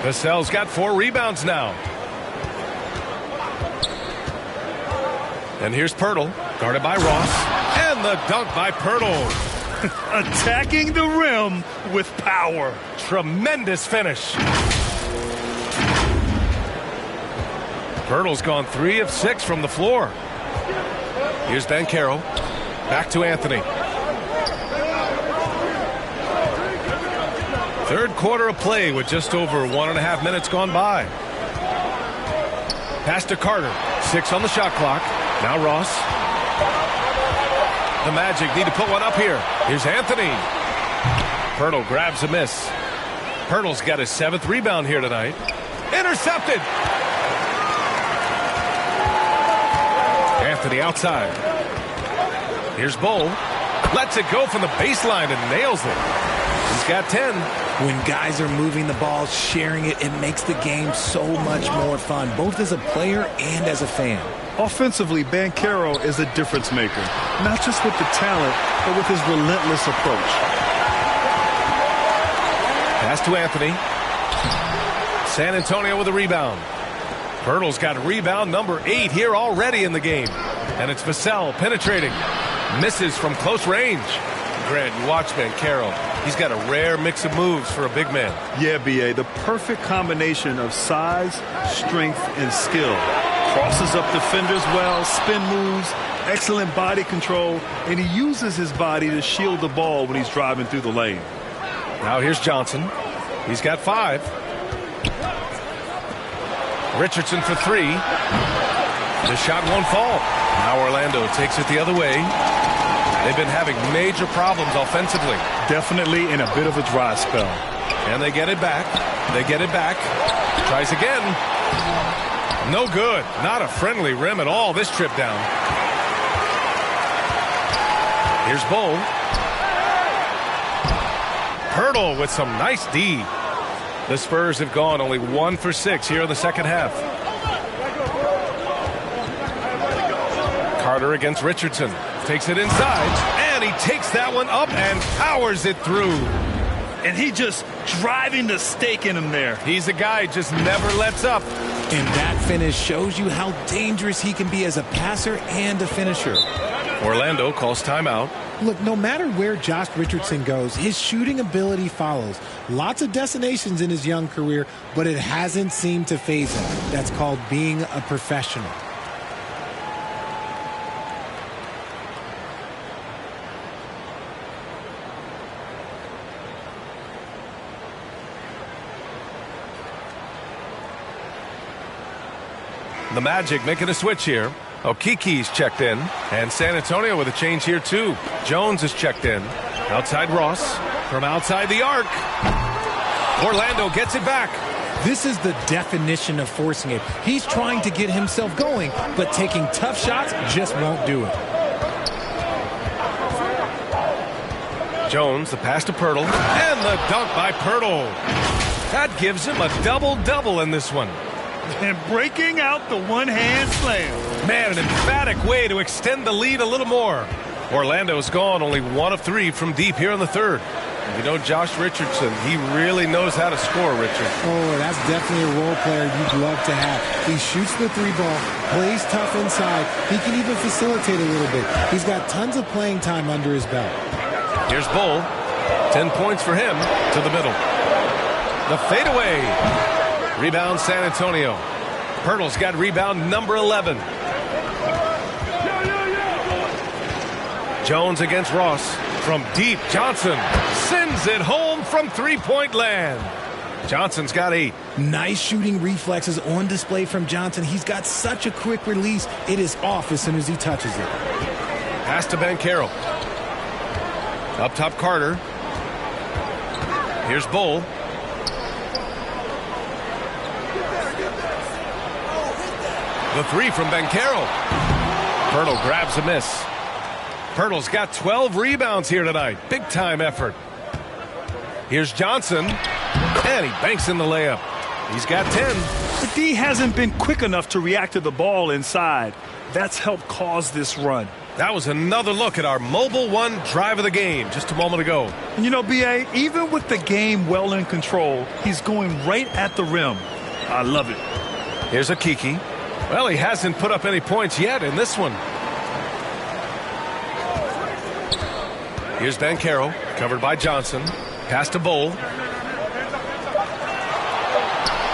Vassell's got 4 rebounds now. And here's Poeltl, guarded by Ross. And the dunk by Poeltl. Attacking the rim with power. Tremendous finish. Poeltl's gone 3 of 6 from the floor. Here's Banchero. Back to Anthony. Third quarter of play with just over 1.5 minutes gone by. Pass to Carter. 6 on the shot clock. Now Ross. The Magic need to put one up here. Here's Anthony. Poeltl grabs a miss. Poeltl's got his 7th rebound here tonight. Intercepted. Anthony outside. Here's Bull. Lets it go from the baseline and nails it. He's got 10. When guys are moving the ball, sharing it, it makes the game so much more fun, both as a player and as a fan. Offensively, Banchero is a difference maker, not just with the talent, but with his relentless approach. Pass to Anthony. San Antonio with a rebound. Poeltl's got rebound number 8 here already in the game. And it's Vassell penetrating. Misses from close range. Grant, you watch Banchero. He's got a rare mix of moves for a big man. Yeah, B.A., the perfect combination of size, strength, and skill. Crosses up defenders well, spin moves, excellent body control, and he uses his body to shield the ball when he's driving through the lane. Now here's Johnson. He's got 5. Richardson for 3. The shot won't fall. Now Orlando takes it the other way. They've been having major problems offensively. Definitely in a bit of a dry spell. And they get it back. They get it back. Tries again. No good. Not a friendly rim at all this trip down. Here's Bull. Hurdle with some nice D. The Spurs have gone only 1 for 6 here in the second half. Carter against Richardson. Takes it inside. And he takes that one up and powers it through. And he just driving the stake in him there. He's a guy just never lets up. And that finish shows you how dangerous he can be as a passer and a finisher. Orlando calls timeout. Look, no matter where Josh Richardson goes, his shooting ability follows. Lots of destinations in his young career, but it hasn't seemed to faze him. That's called being a professional. The Magic making a switch here. Okiki's checked in. And San Antonio with a change here, too. Jones is checked in. Outside Ross. From outside the arc. Orlando gets it back. This is the definition of forcing it. He's trying to get himself going, but taking tough shots just won't do it. Jones, the pass to Pirtle. And the dunk by Pirtle. That gives him a double-double in this one. And breaking out the one-hand slam. Man, an emphatic way to extend the lead a little more. Orlando's gone only 1 of 3 from deep here in the third. You know, Josh Richardson, he really knows how to score, Richard. Oh, that's definitely a role player you'd love to have. He shoots the 3-ball, plays tough inside. He can even facilitate a little bit. He's got tons of playing time under his belt. Here's Bull. 10 points for him to the middle. The fadeaway. Rebound San Antonio. Pirtle's got rebound number 11. Jones against Ross. From deep, Johnson sends it home from three-point land. Johnson's got 8. Nice shooting reflexes on display from Johnson. He's got such a quick release. It is off as soon as he touches it. Pass to Banchero. Up top, Carter. Here's Bull. The 3 from Banchero. Pirtle grabs a miss. Pirtle's got 12 rebounds here tonight. Big-time effort. Here's Johnson. And he banks in the layup. He's got 10. But D hasn't been quick enough to react to the ball inside. That's helped cause this run. That was another look at our Mobile One drive of the game just a moment ago. And you know, B.A., even with the game well in control, he's going right at the rim. I love it. Here's Okiki. Well, he hasn't put up any points yet in this one. Here's Banchero, covered by Johnson. Pass to Bull.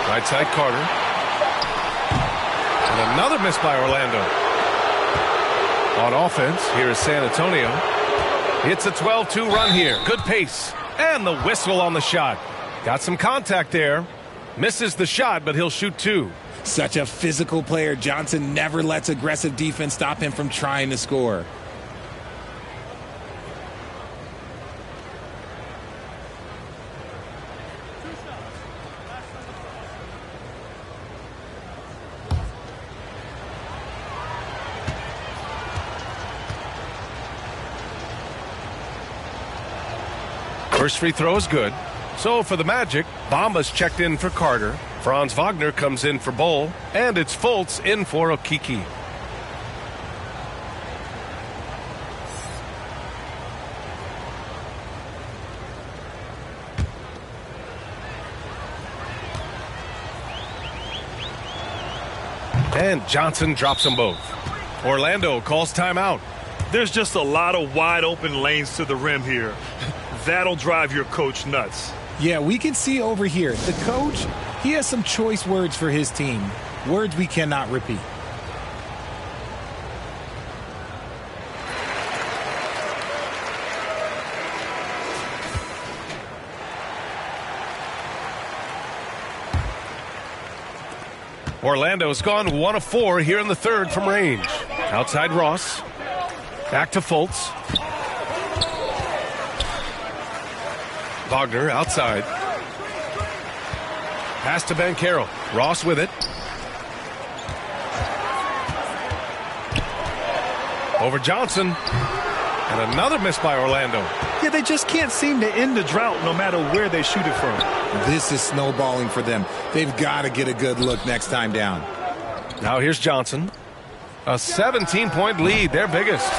Right side, Carter. And another miss by Orlando. On offense, here is San Antonio. It's a 12-2 run here. Good pace. And the whistle on the shot. Got some contact there. Misses the shot, but he'll shoot 2. Such a physical player. Johnson never lets aggressive defense stop him from trying to score. First free throw is good. So for the Magic, Bamba's checked in for Carter. Franz Wagner comes in for Bull. And it's Fultz in for Okiki. And Johnson drops them both. Orlando calls timeout. There's just a lot of wide open lanes to the rim here. That'll drive your coach nuts. Yeah, we can see over here. The coach, he has some choice words for his team. Words we cannot repeat. Orlando's gone 1 of 4 here in the third from range. Outside Ross. Back to Fultz. Wagner outside. Pass to Banchero. Ross with it. Over Johnson. And another miss by Orlando. Yeah, they just can't seem to end the drought no matter where they shoot it from. This is snowballing for them. They've got to get a good look next time down. Now here's Johnson. A 17-point lead, their biggest.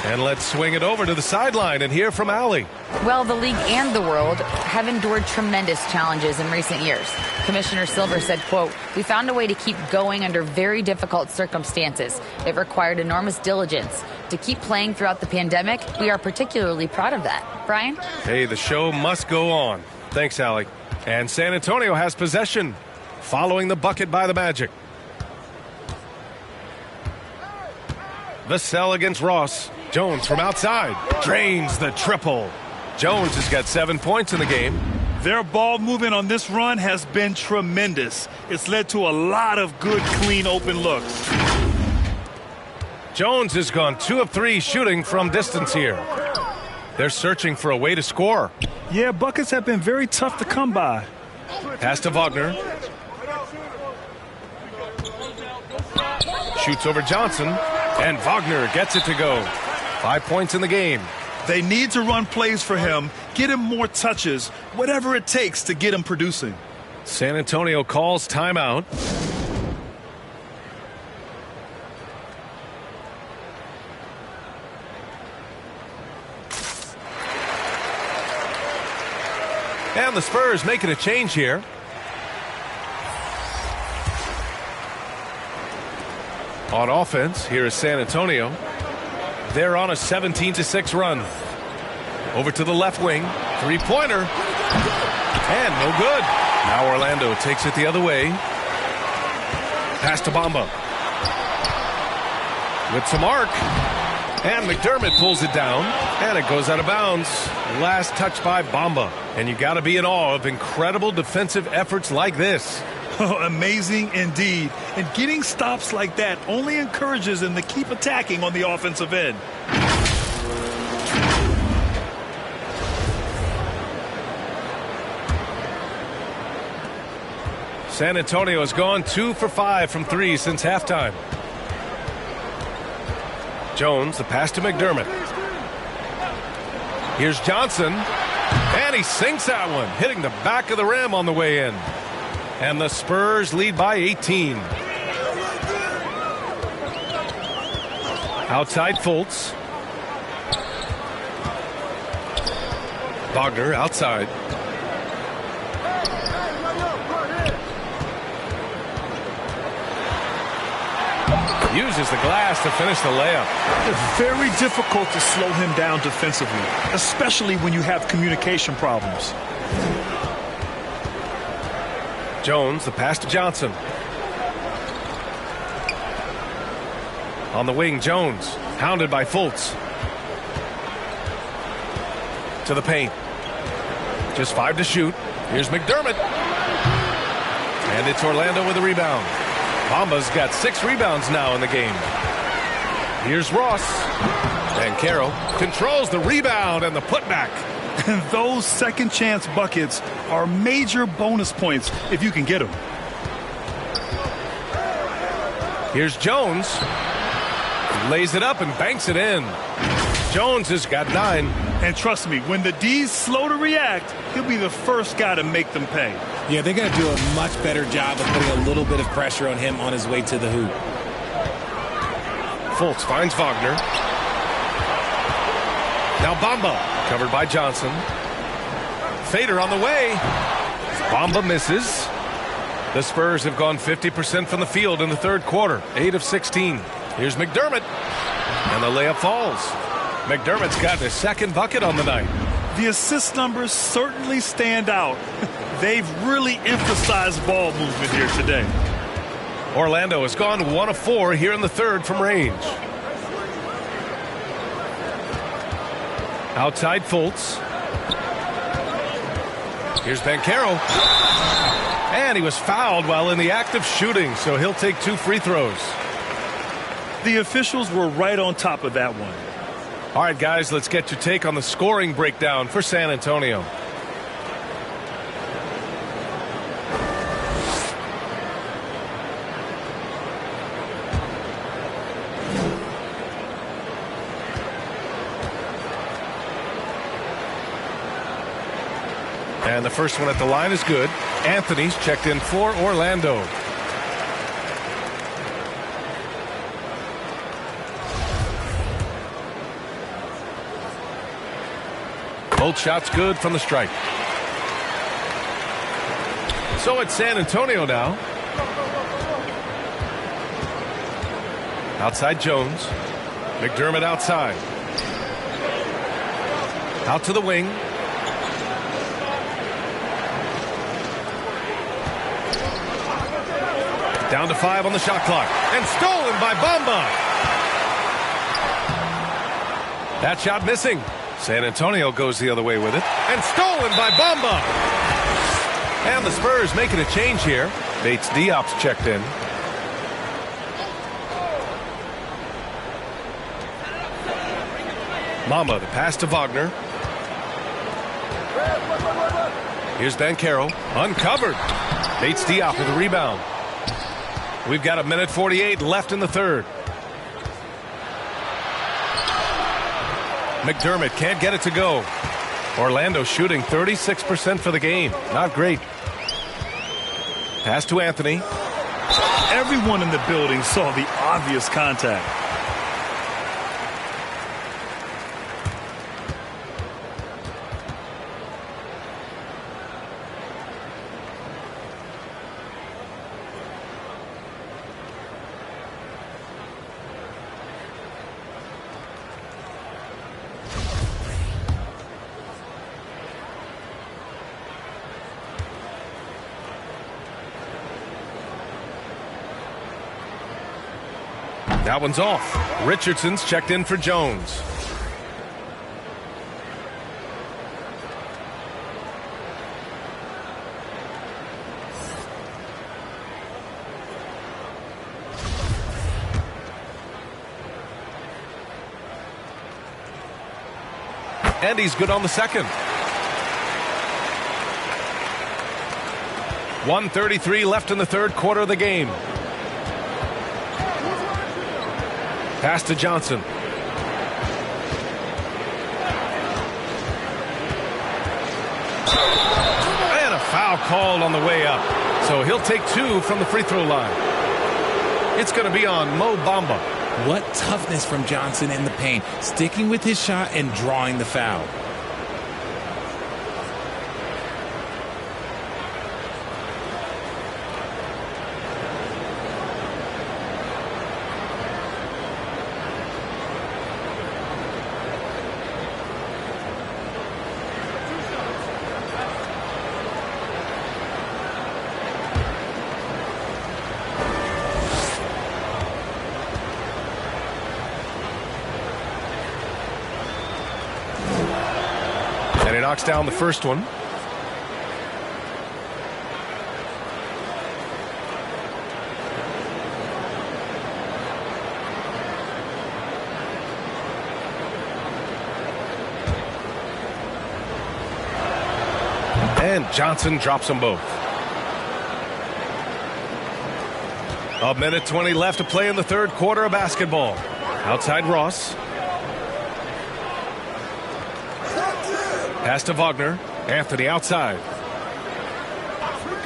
And let's swing it over to the sideline and hear from Allie. Well, the league and the world have endured tremendous challenges in recent years. Commissioner Silver said, quote, "We found a way to keep going under very difficult circumstances. It required enormous diligence. To keep playing throughout the pandemic, we are particularly proud of that." Brian? Hey, the show must go on. Thanks, Allie. And San Antonio has possession following the bucket by the Magic. Vassell against Ross. Jones from outside drains the triple. Jones has got 7 points in the game. Their ball movement on this run has been tremendous. It's led to a lot of good, clean, open looks. Jones has gone 2 of 3 shooting from distance here. They're searching for a way to score. Yeah, buckets have been very tough to come by. Pass to Wagner. Shoots over Johnson, and Wagner gets it to go. 5 points in the game. They need to run plays for him, get him more touches, whatever it takes to get him producing. San Antonio calls timeout. And the Spurs making a change here. On offense, here is San Antonio. They're on a 17-6 run. Over to the left wing. Three-pointer. And no good. Now Orlando takes it the other way. Pass to Bamba. With some arc. And McDermott pulls it down. And it goes out of bounds. Last touch by Bamba. And you got to be in awe of incredible defensive efforts like this. Amazing indeed. And getting stops like that only encourages them to keep attacking on the offensive end. San Antonio has gone 2 for 5 from 3 since halftime. Jones, the pass to McDermott. Here's Johnson. And he sinks that one, hitting the back of the rim on the way in. And the Spurs lead by 18. Outside Fultz. Wagner outside. Uses the glass to finish the layup. It's very difficult to slow him down defensively, especially when you have communication problems. Jones, the pass to Johnson. On the wing, Jones, hounded by Fultz. To the paint. Just 5 to shoot. Here's McDermott. And it's Orlando with a rebound. Bamba's got 6 rebounds now in the game. Here's Ross. And Carroll controls the rebound and the putback. And those second chance buckets are major bonus points if you can get them. Here's Jones. Lays it up and banks it in. Jones has got 9. And trust me, when the D's slow to react, he'll be the first guy to make them pay. Yeah, they're going to do a much better job of putting a little bit of pressure on him on his way to the hoop. Fultz finds Wagner. Now Bamba, covered by Johnson. Fader on the way. Bamba misses. The Spurs have gone 50% from the field in the third quarter, 8 of 16. Here's McDermott, and the layup falls. McDermott's got his second bucket on the night. The assist numbers certainly stand out. They've really emphasized ball movement here today. Orlando has gone 1 of 4 here in the third from range. Outside Fultz. Here's Banchero. And he was fouled while in the act of shooting, so he'll take 2 free throws. The officials were right on top of that one. All right, guys, let's get your take on the scoring breakdown for San Antonio. And the first one at the line is good. Anthony's checked in for Orlando. Both shots good from the stripe. So it's San Antonio now. Outside Jones. McDermott outside. Out to the wing. Down to 5 on the shot clock. And stolen by Bamba. That shot missing. San Antonio goes the other way with it. And stolen by Bamba. And the Spurs making a change here. Bates Diop's checked in. Mamba, the pass to Wagner. Here's Banchero. Uncovered. Bates Diop with a rebound. We've got 1:48 left in the third. McDermott can't get it to go. Orlando shooting 36% for the game. Not great. Pass to Anthony. Everyone in the building saw the obvious contact. That one's off. Richardson's checked in for Jones. And he's good on the second. 1:33 left in the third quarter of the game. Pass to Johnson. And a foul called on the way up. So he'll take 2 from the free throw line. It's going to be on Mo Bamba. What toughness from Johnson in the paint, sticking with his shot and drawing the foul. And he knocks down the first one. And Johnson drops them both. 1:20 left to play in the third quarter of basketball. Outside Ross. Pass to Wagner. Anthony outside.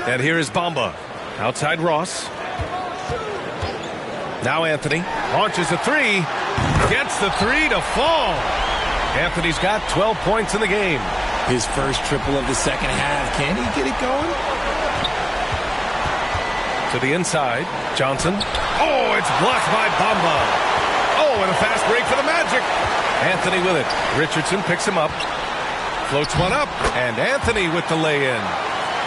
And here is Bamba. Outside Ross. Now Anthony launches a 3. Gets the 3 to fall. Anthony's got 12 points in the game. His first triple of the second half. Can he get it going? To the inside. Johnson. Oh, it's blocked by Bamba. Oh, and a fast break for the Magic. Anthony with it. Richardson picks him up. Floats one up, and Anthony with the lay-in.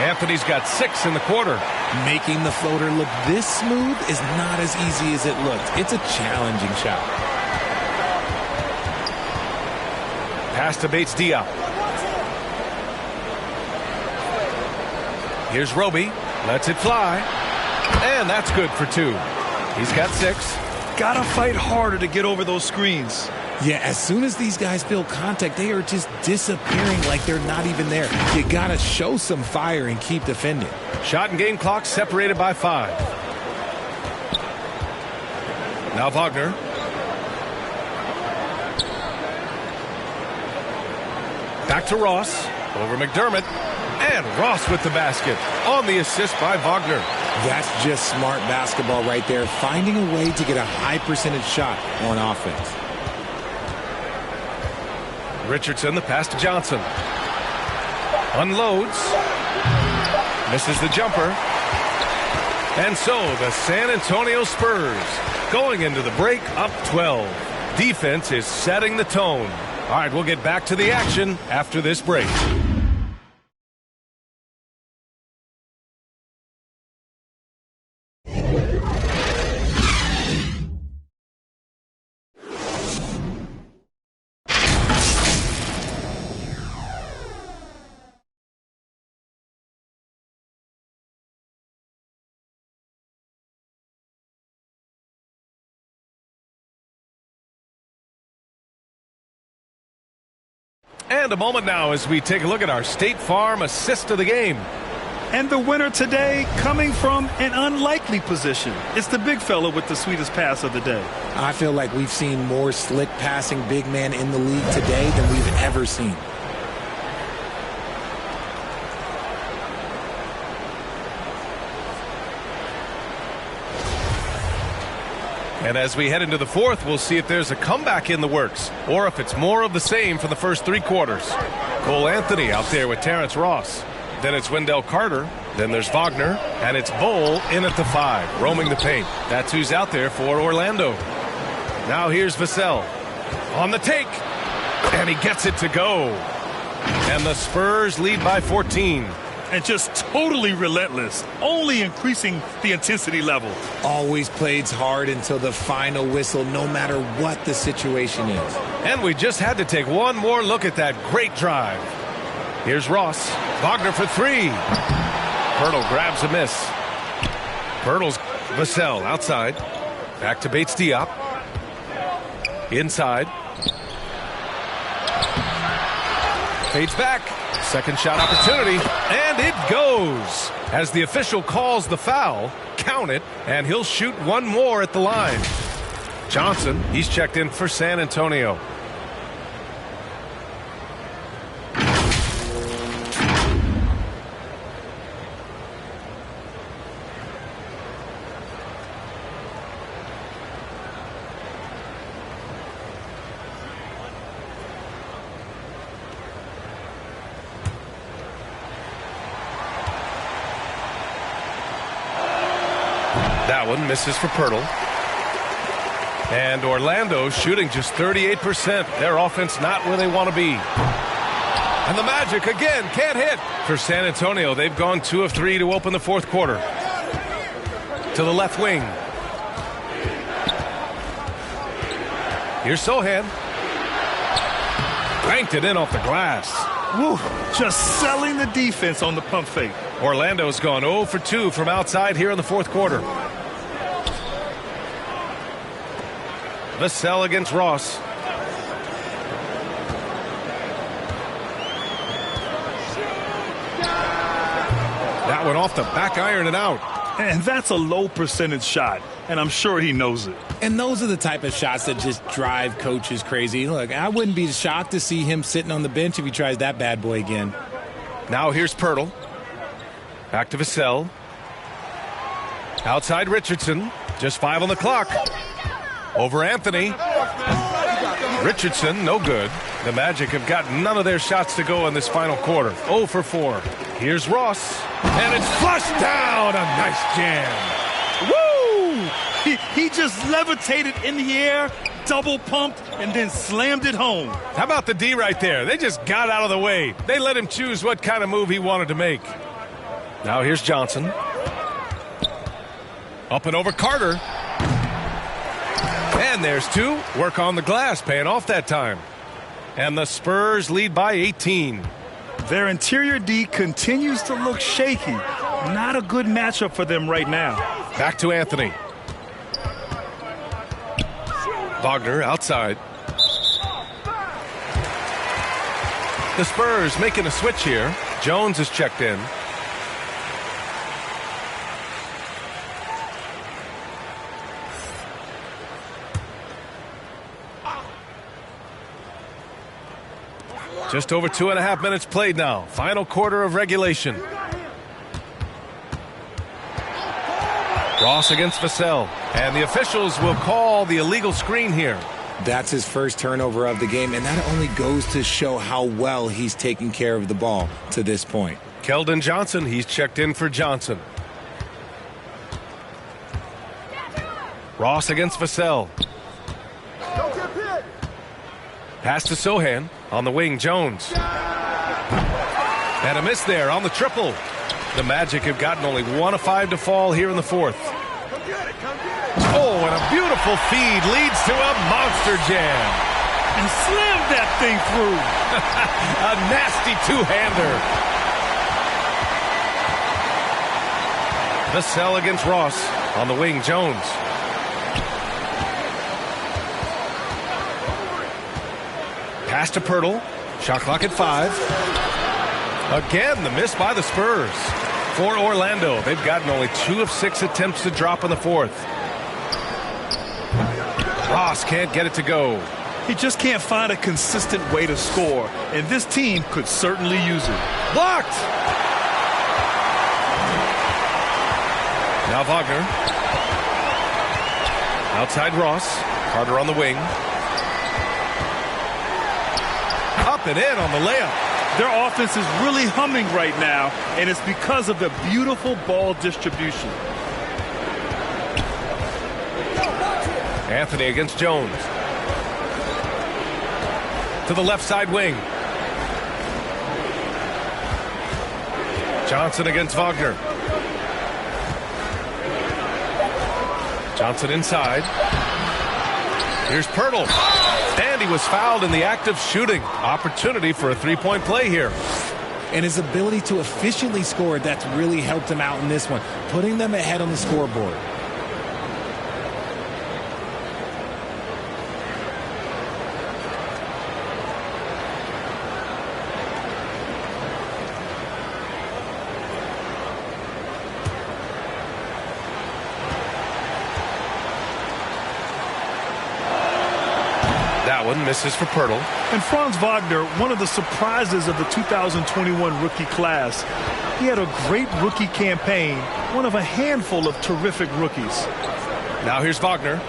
Anthony's got 6 in the quarter. Making the floater look this smooth is not as easy as it looked. It's a challenging shot. Pass to Bates Diop. Here's Roby. Lets it fly. And that's good for 2. He's got 6. Gotta fight harder to get over those screens. Yeah, as soon as these guys feel contact, they are just disappearing like they're not even there. You gotta show some fire and keep defending. Shot and game clock separated by 5. Now Wagner. Back to Ross. Over McDermott. And Ross with the basket on the assist by Wagner. That's just smart basketball right there, finding a way to get a high percentage shot on offense. Richardson, the pass to Johnson. Unloads. Misses the jumper. And so the San Antonio Spurs going into the break up 12. Defense is setting the tone. All right, we'll get back to the action after this break. And a moment now as we take a look at our State Farm assist of the game. And the winner today coming from an unlikely position. It's the big fella with the sweetest pass of the day. I feel like we've seen more slick passing big man in the league today than we've ever seen. And as we head into the fourth, we'll see if there's a comeback in the works or if it's more of the same for the first 3 quarters. Cole Anthony out there with Terrence Ross. Then it's Wendell Carter. Then there's Wagner. And it's Bowl in at the 5, roaming the paint. That's who's out there for Orlando. Now here's Vassell on the take. And he gets it to go. And the Spurs lead by 14. And just totally relentless, only increasing the intensity level. Always plays hard until the final whistle, no matter what the situation is. And we just had to take one more look at that great drive. Here's Ross. Wagner for 3. Pirtle grabs a miss. Pirtle's Vassell outside. Back to Bates Diop. Inside. Fades back. Second shot opportunity, and it goes. As the official calls the foul, count it, and he'll shoot one more at the line. Johnson, he's checked in for San Antonio. That one misses for Pirtle. And Orlando shooting just 38%. Their offense not where they want to be. And the Magic again can't hit. For San Antonio, they've gone 2 of 3 to open the fourth quarter. To the left wing. Here's Sohan. Banked it in off the glass. Woo, just selling the defense on the pump fake. Orlando's gone 0 for 2 from outside here in the fourth quarter. Vassell against Ross. That one off the back iron and out. And that's a low percentage shot, and I'm sure he knows it. And those are the type of shots that just drive coaches crazy. Look, I wouldn't be shocked to see him sitting on the bench if he tries that bad boy again. Now here's Pirtle. Back to Vassell. Outside Richardson. Just 5 on the clock. Over Anthony. Richardson, no good. The Magic have got none of their shots to go in this final quarter. 0 for 4. Here's Ross. And it's flushed down. A nice jam. Woo! He just levitated in the air, double pumped, and then slammed it home. How about the D right there? They just got out of the way. They let him choose what kind of move he wanted to make. Now here's Johnson. Up and over Carter. And there's 2. Work on the glass, paying off that time. And the Spurs lead by 18. Their interior D continues to look shaky. Not a good matchup for them right now. Back to Anthony. Wagner outside. The Spurs making a switch here. Jones is checked in. Just over 2.5 minutes played now. Final quarter of regulation. Ross against Vassell. And the officials will call the illegal screen here. That's his first turnover of the game, and that only goes to show how well he's taken care of the ball to this point. Keldon Johnson, he's checked in for Johnson. Ross against Vassell. Pass to Sohan. On the wing, Jones. And a miss there on the triple. The Magic have gotten only 1 of 5 to fall here in the fourth. Oh, and a beautiful feed leads to a monster jam. And slammed that thing through. A nasty two-hander. Vassell against Ross. On the wing, Jones. Pass to Pirtle. Shot clock at 5. Again, the miss by the Spurs. For Orlando, they've gotten only 2 of 6 attempts to drop in the fourth. Ross can't get it to go. He just can't find a consistent way to score, and this team could certainly use it. Blocked! Now Wagner. Outside Ross. Carter on the wing. Up and in on the layup. Their offense is really humming right now, and it's because of the beautiful ball distribution. Anthony against Jones. To the left side wing. Johnson against Wagner. Johnson inside. Here's Pirtle. And he was fouled in the act of shooting. Opportunity for a three-point play here. And his ability to efficiently score, that's really helped him out in this one, putting them ahead on the scoreboard. That one misses for Pirtle. And Franz Wagner, one of the surprises of the 2021 rookie class. He had a great rookie campaign, one of a handful of terrific rookies. Now here's Wagner.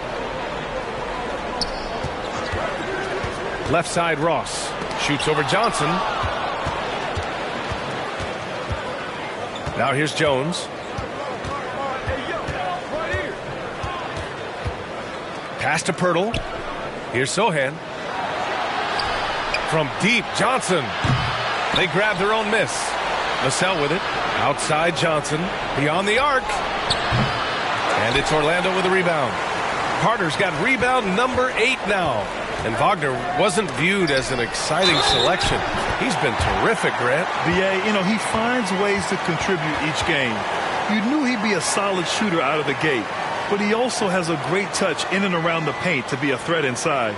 Left side Ross. Shoots over Johnson. Now here's Jones. Pass to Pirtle. Here's Sohan. From deep, Johnson. They grab their own miss. Vassell with it. Outside Johnson. Beyond the arc. And it's Orlando with a rebound. Carter's got rebound number 8 now. And Wagner wasn't viewed as an exciting selection. He's been terrific, Grant. BA, you know, he finds ways to contribute each game. You knew he'd be a solid shooter out of the gate, but he also has a great touch in and around the paint to be a threat inside.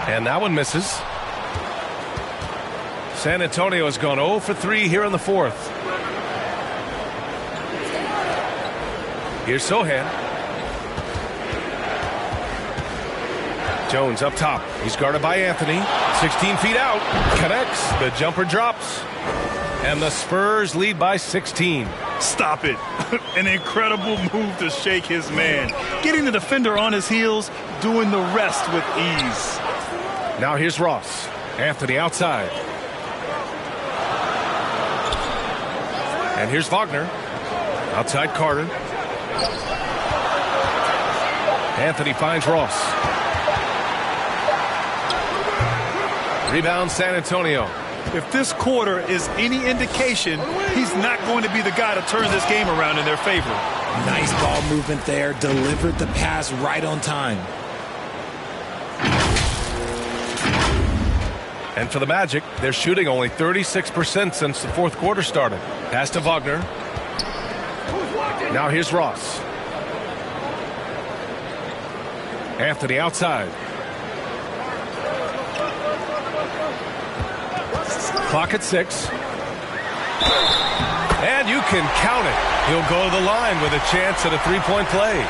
And that one misses. San Antonio has gone 0 for 3 here in the fourth. Here's Sohan. Jones up top. He's guarded by Anthony. 16 feet out. Connects. The jumper drops. And the Spurs lead by 16. Stop it. An incredible move to shake his man. Getting the defender on his heels, doing the rest with ease. Now here's Ross. Anthony outside. And here's Wagner. Outside Carter. Anthony finds Ross. Rebound San Antonio. If this quarter is any indication, he's not going to be the guy to turn this game around in their favor. Nice ball movement there. Delivered the pass right on time. And for the Magic, they're shooting only 36% since the fourth quarter started. Pass to Wagner. Now here's Ross. Anthony outside. Clock at 6. And you can count it. He'll go to the line with a chance at a three-point play.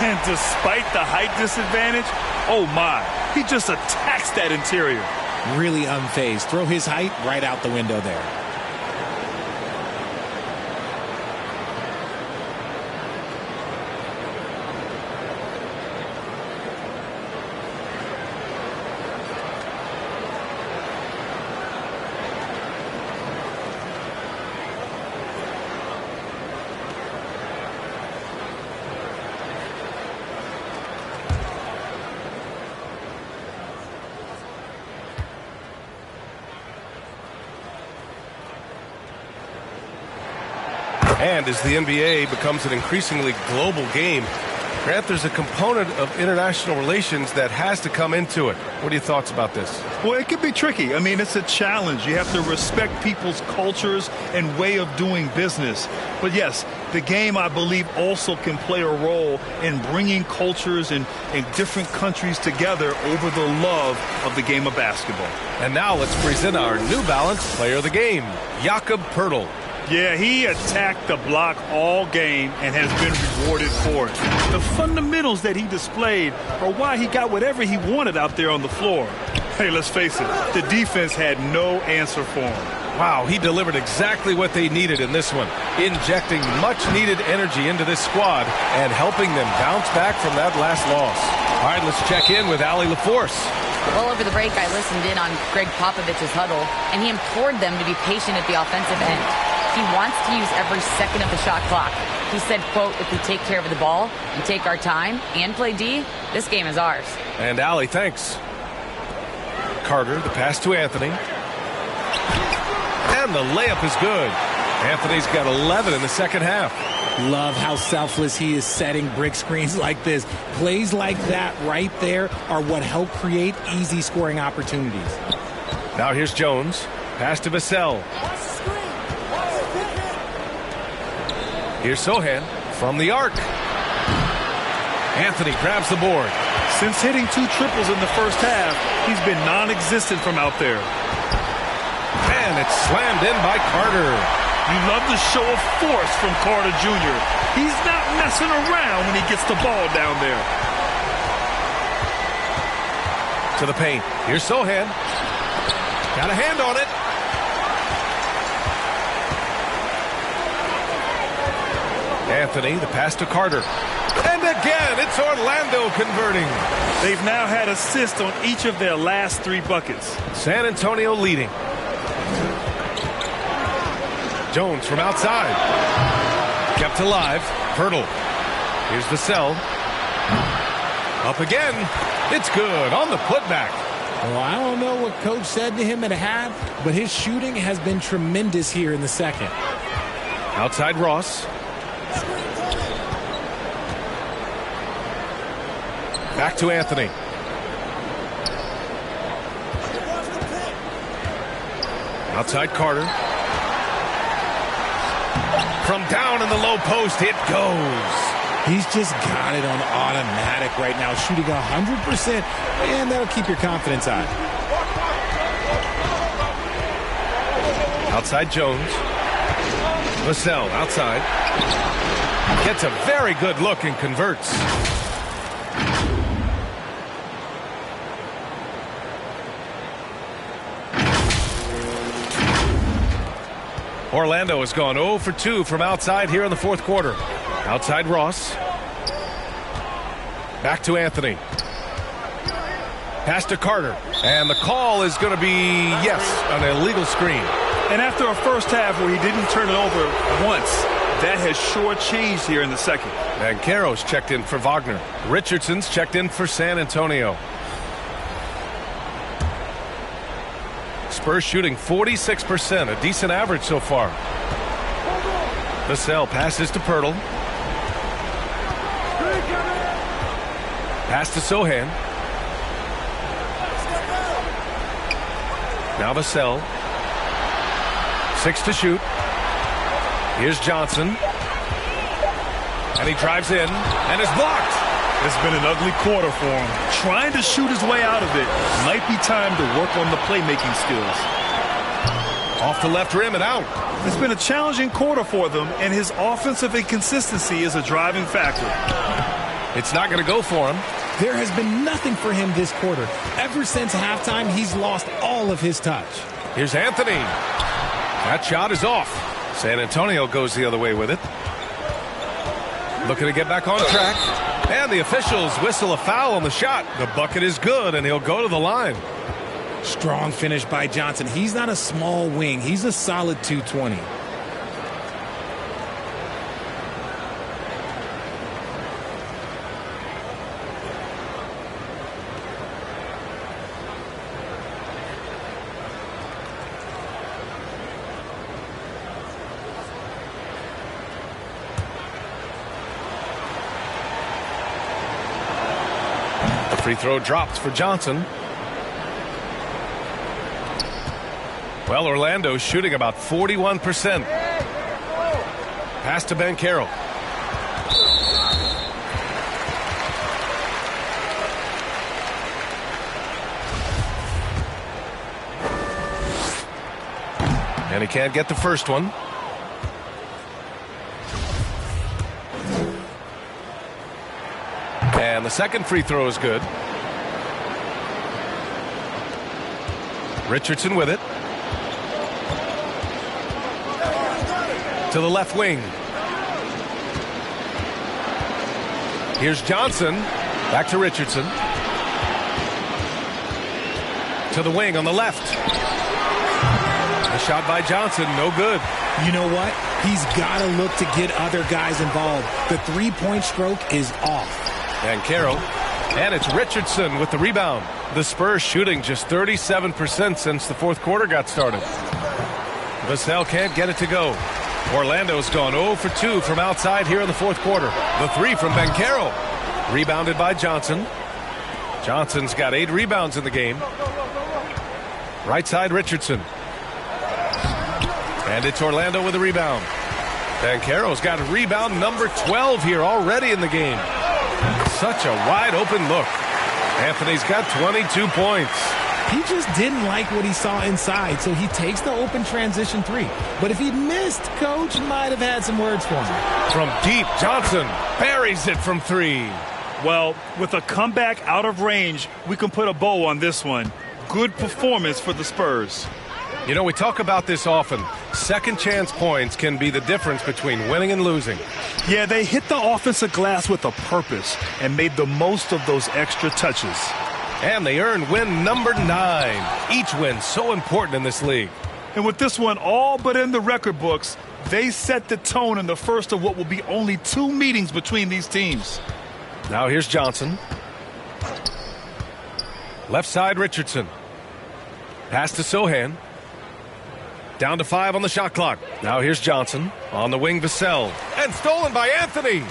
And despite the height disadvantage, oh my, he just attacks that interior. Really unfazed. Throw his height right out the window there. And as the NBA becomes an increasingly global game, Grant, there's a component of international relations that has to come into it. What are your thoughts about this? Well, it can be tricky. I mean, it's a challenge. You have to respect people's cultures and way of doing business. But yes, the game, I believe, also can play a role in bringing cultures in different countries together over the love of the game of basketball. And now let's present our New Balance player of the game, Jakob Poeltl. Yeah, he attacked the block all game and has been rewarded for it. The fundamentals that he displayed are why he got whatever he wanted out there on the floor. Hey, let's face it, the defense had no answer for him. Wow, he delivered exactly what they needed in this one, injecting much-needed energy into this squad and helping them bounce back from that last loss. All right, let's check in with Allie LaForce. Well, over the break, I listened in on Greg Popovich's huddle, and he implored them to be patient at the offensive end. He wants to use every second of the shot clock. He said, quote, if we take care of the ball and take our time and play D, this game is ours. And Allie, thanks. Carter, the pass to Anthony. And the layup is good. Anthony's got 11 in the second half. Love how selfless he is setting brick screens like this. Plays like that right there are what help create easy scoring opportunities. Now here's Jones. Pass to Vassell. Here's Sohan from the arc. Anthony grabs the board. Since hitting 2 triples in the first half, he's been non-existent from out there. And it's slammed in by Carter. You love the show of force from Carter Jr. He's not messing around when he gets the ball down there. To the paint. Here's Sohan. Got a hand on it. Anthony, the pass to Carter. And again, it's Orlando converting. They've now had assists on each of their last 3 buckets. San Antonio leading. Jones from outside. Kept alive. Poeltl. Here's Vassell. Up again. It's good on the putback. Well, I don't know what coach said to him at half, but his shooting has been tremendous here in the second. Outside Ross. Back to Anthony. Outside Carter. From down in the low post, it goes. He's just got it on automatic right now, shooting 100%, and that'll keep your confidence high. Outside Jones. Vassell outside. Gets a very good look and converts. Orlando has gone 0 for 2 from outside here in the fourth quarter. Outside Ross. Back to Anthony. Pass to Carter. And the call is going to be, yes, an illegal screen. And after a first half where he didn't turn it over once, that has sure changed here in the second. Banchero's checked in for Wagner. Richardson's checked in for San Antonio. Spurs shooting 46%, a decent average so far. Vassell passes to Pirtle. Pass to Sohan. Now Vassell. 6 to shoot. Here's Johnson. And he drives in and is blocked. It's been an ugly quarter for him. Trying to shoot his way out of it. Might be time to work on the playmaking skills. Off the left rim and out. It's been a challenging quarter for them, and his offensive inconsistency is a driving factor. It's not going to go for him. There has been nothing for him this quarter. Ever since halftime, he's lost all of his touch. Here's Anthony. That shot is off. San Antonio goes the other way with it. Looking to get back on track. And the officials whistle a foul on the shot. The bucket is good, and he'll go to the line. Strong finish by Johnson. He's not a small wing. He's a solid 220. Free throw drops for Johnson. Well, Orlando's shooting about 41%. Pass to Banchero. And he can't get the first one. And the second free throw is good. Richardson with it. To the left wing. Here's Johnson. Back to Richardson. To the wing on the left. A shot by Johnson, no good. You know what? He's got to look to get other guys involved. The three-point stroke is off. Banchero. And it's Richardson with the rebound. The Spurs shooting just 37% since the fourth quarter got started. Vassell can't get it to go. Orlando's gone 0 for 2 from outside here in the fourth quarter. The three from Banchero. Rebounded by Johnson. Johnson's got 8 rebounds in the game. Right side Richardson. And it's Orlando with the rebound. Banchero's got rebound number 12 here already in the game. Such a wide open look. Anthony's got 22 points. He just didn't like what he saw inside, so he takes the open transition three. But if he missed, Coach might have had some words for him. From deep, Johnson buries it from 3. Well, with a comeback out of range, we can put a bow on this one. Good performance for the Spurs. You know, we talk about this often. Second chance points can be the difference between winning and losing. Yeah, they hit the offensive glass with a purpose and made the most of those extra touches. And they earned win number 9. Each win so important in this league. And with this one all but in the record books, they set the tone in the first of what will be only 2 meetings between these teams. Now here's Johnson. Left side Richardson. Pass to Sohan. Down to 5 on the shot clock. Now here's Johnson. On the wing, Vassell. And stolen by Anthony.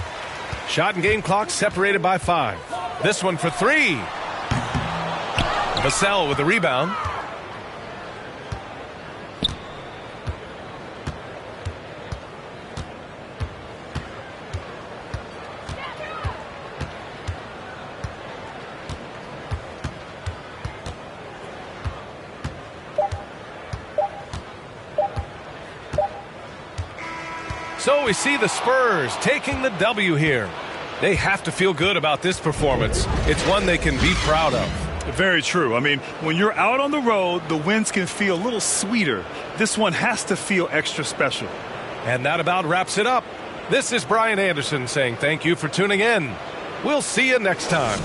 Shot and game clock separated by 5. This one for 3. Vassell with the rebound. So we see the Spurs taking the W here. They have to feel good about this performance. It's one they can be proud of. Very true. I mean, when you're out on the road, the wins can feel a little sweeter. This one has to feel extra special. And that about wraps it up. This is Brian Anderson saying thank you for tuning in. We'll see you next time.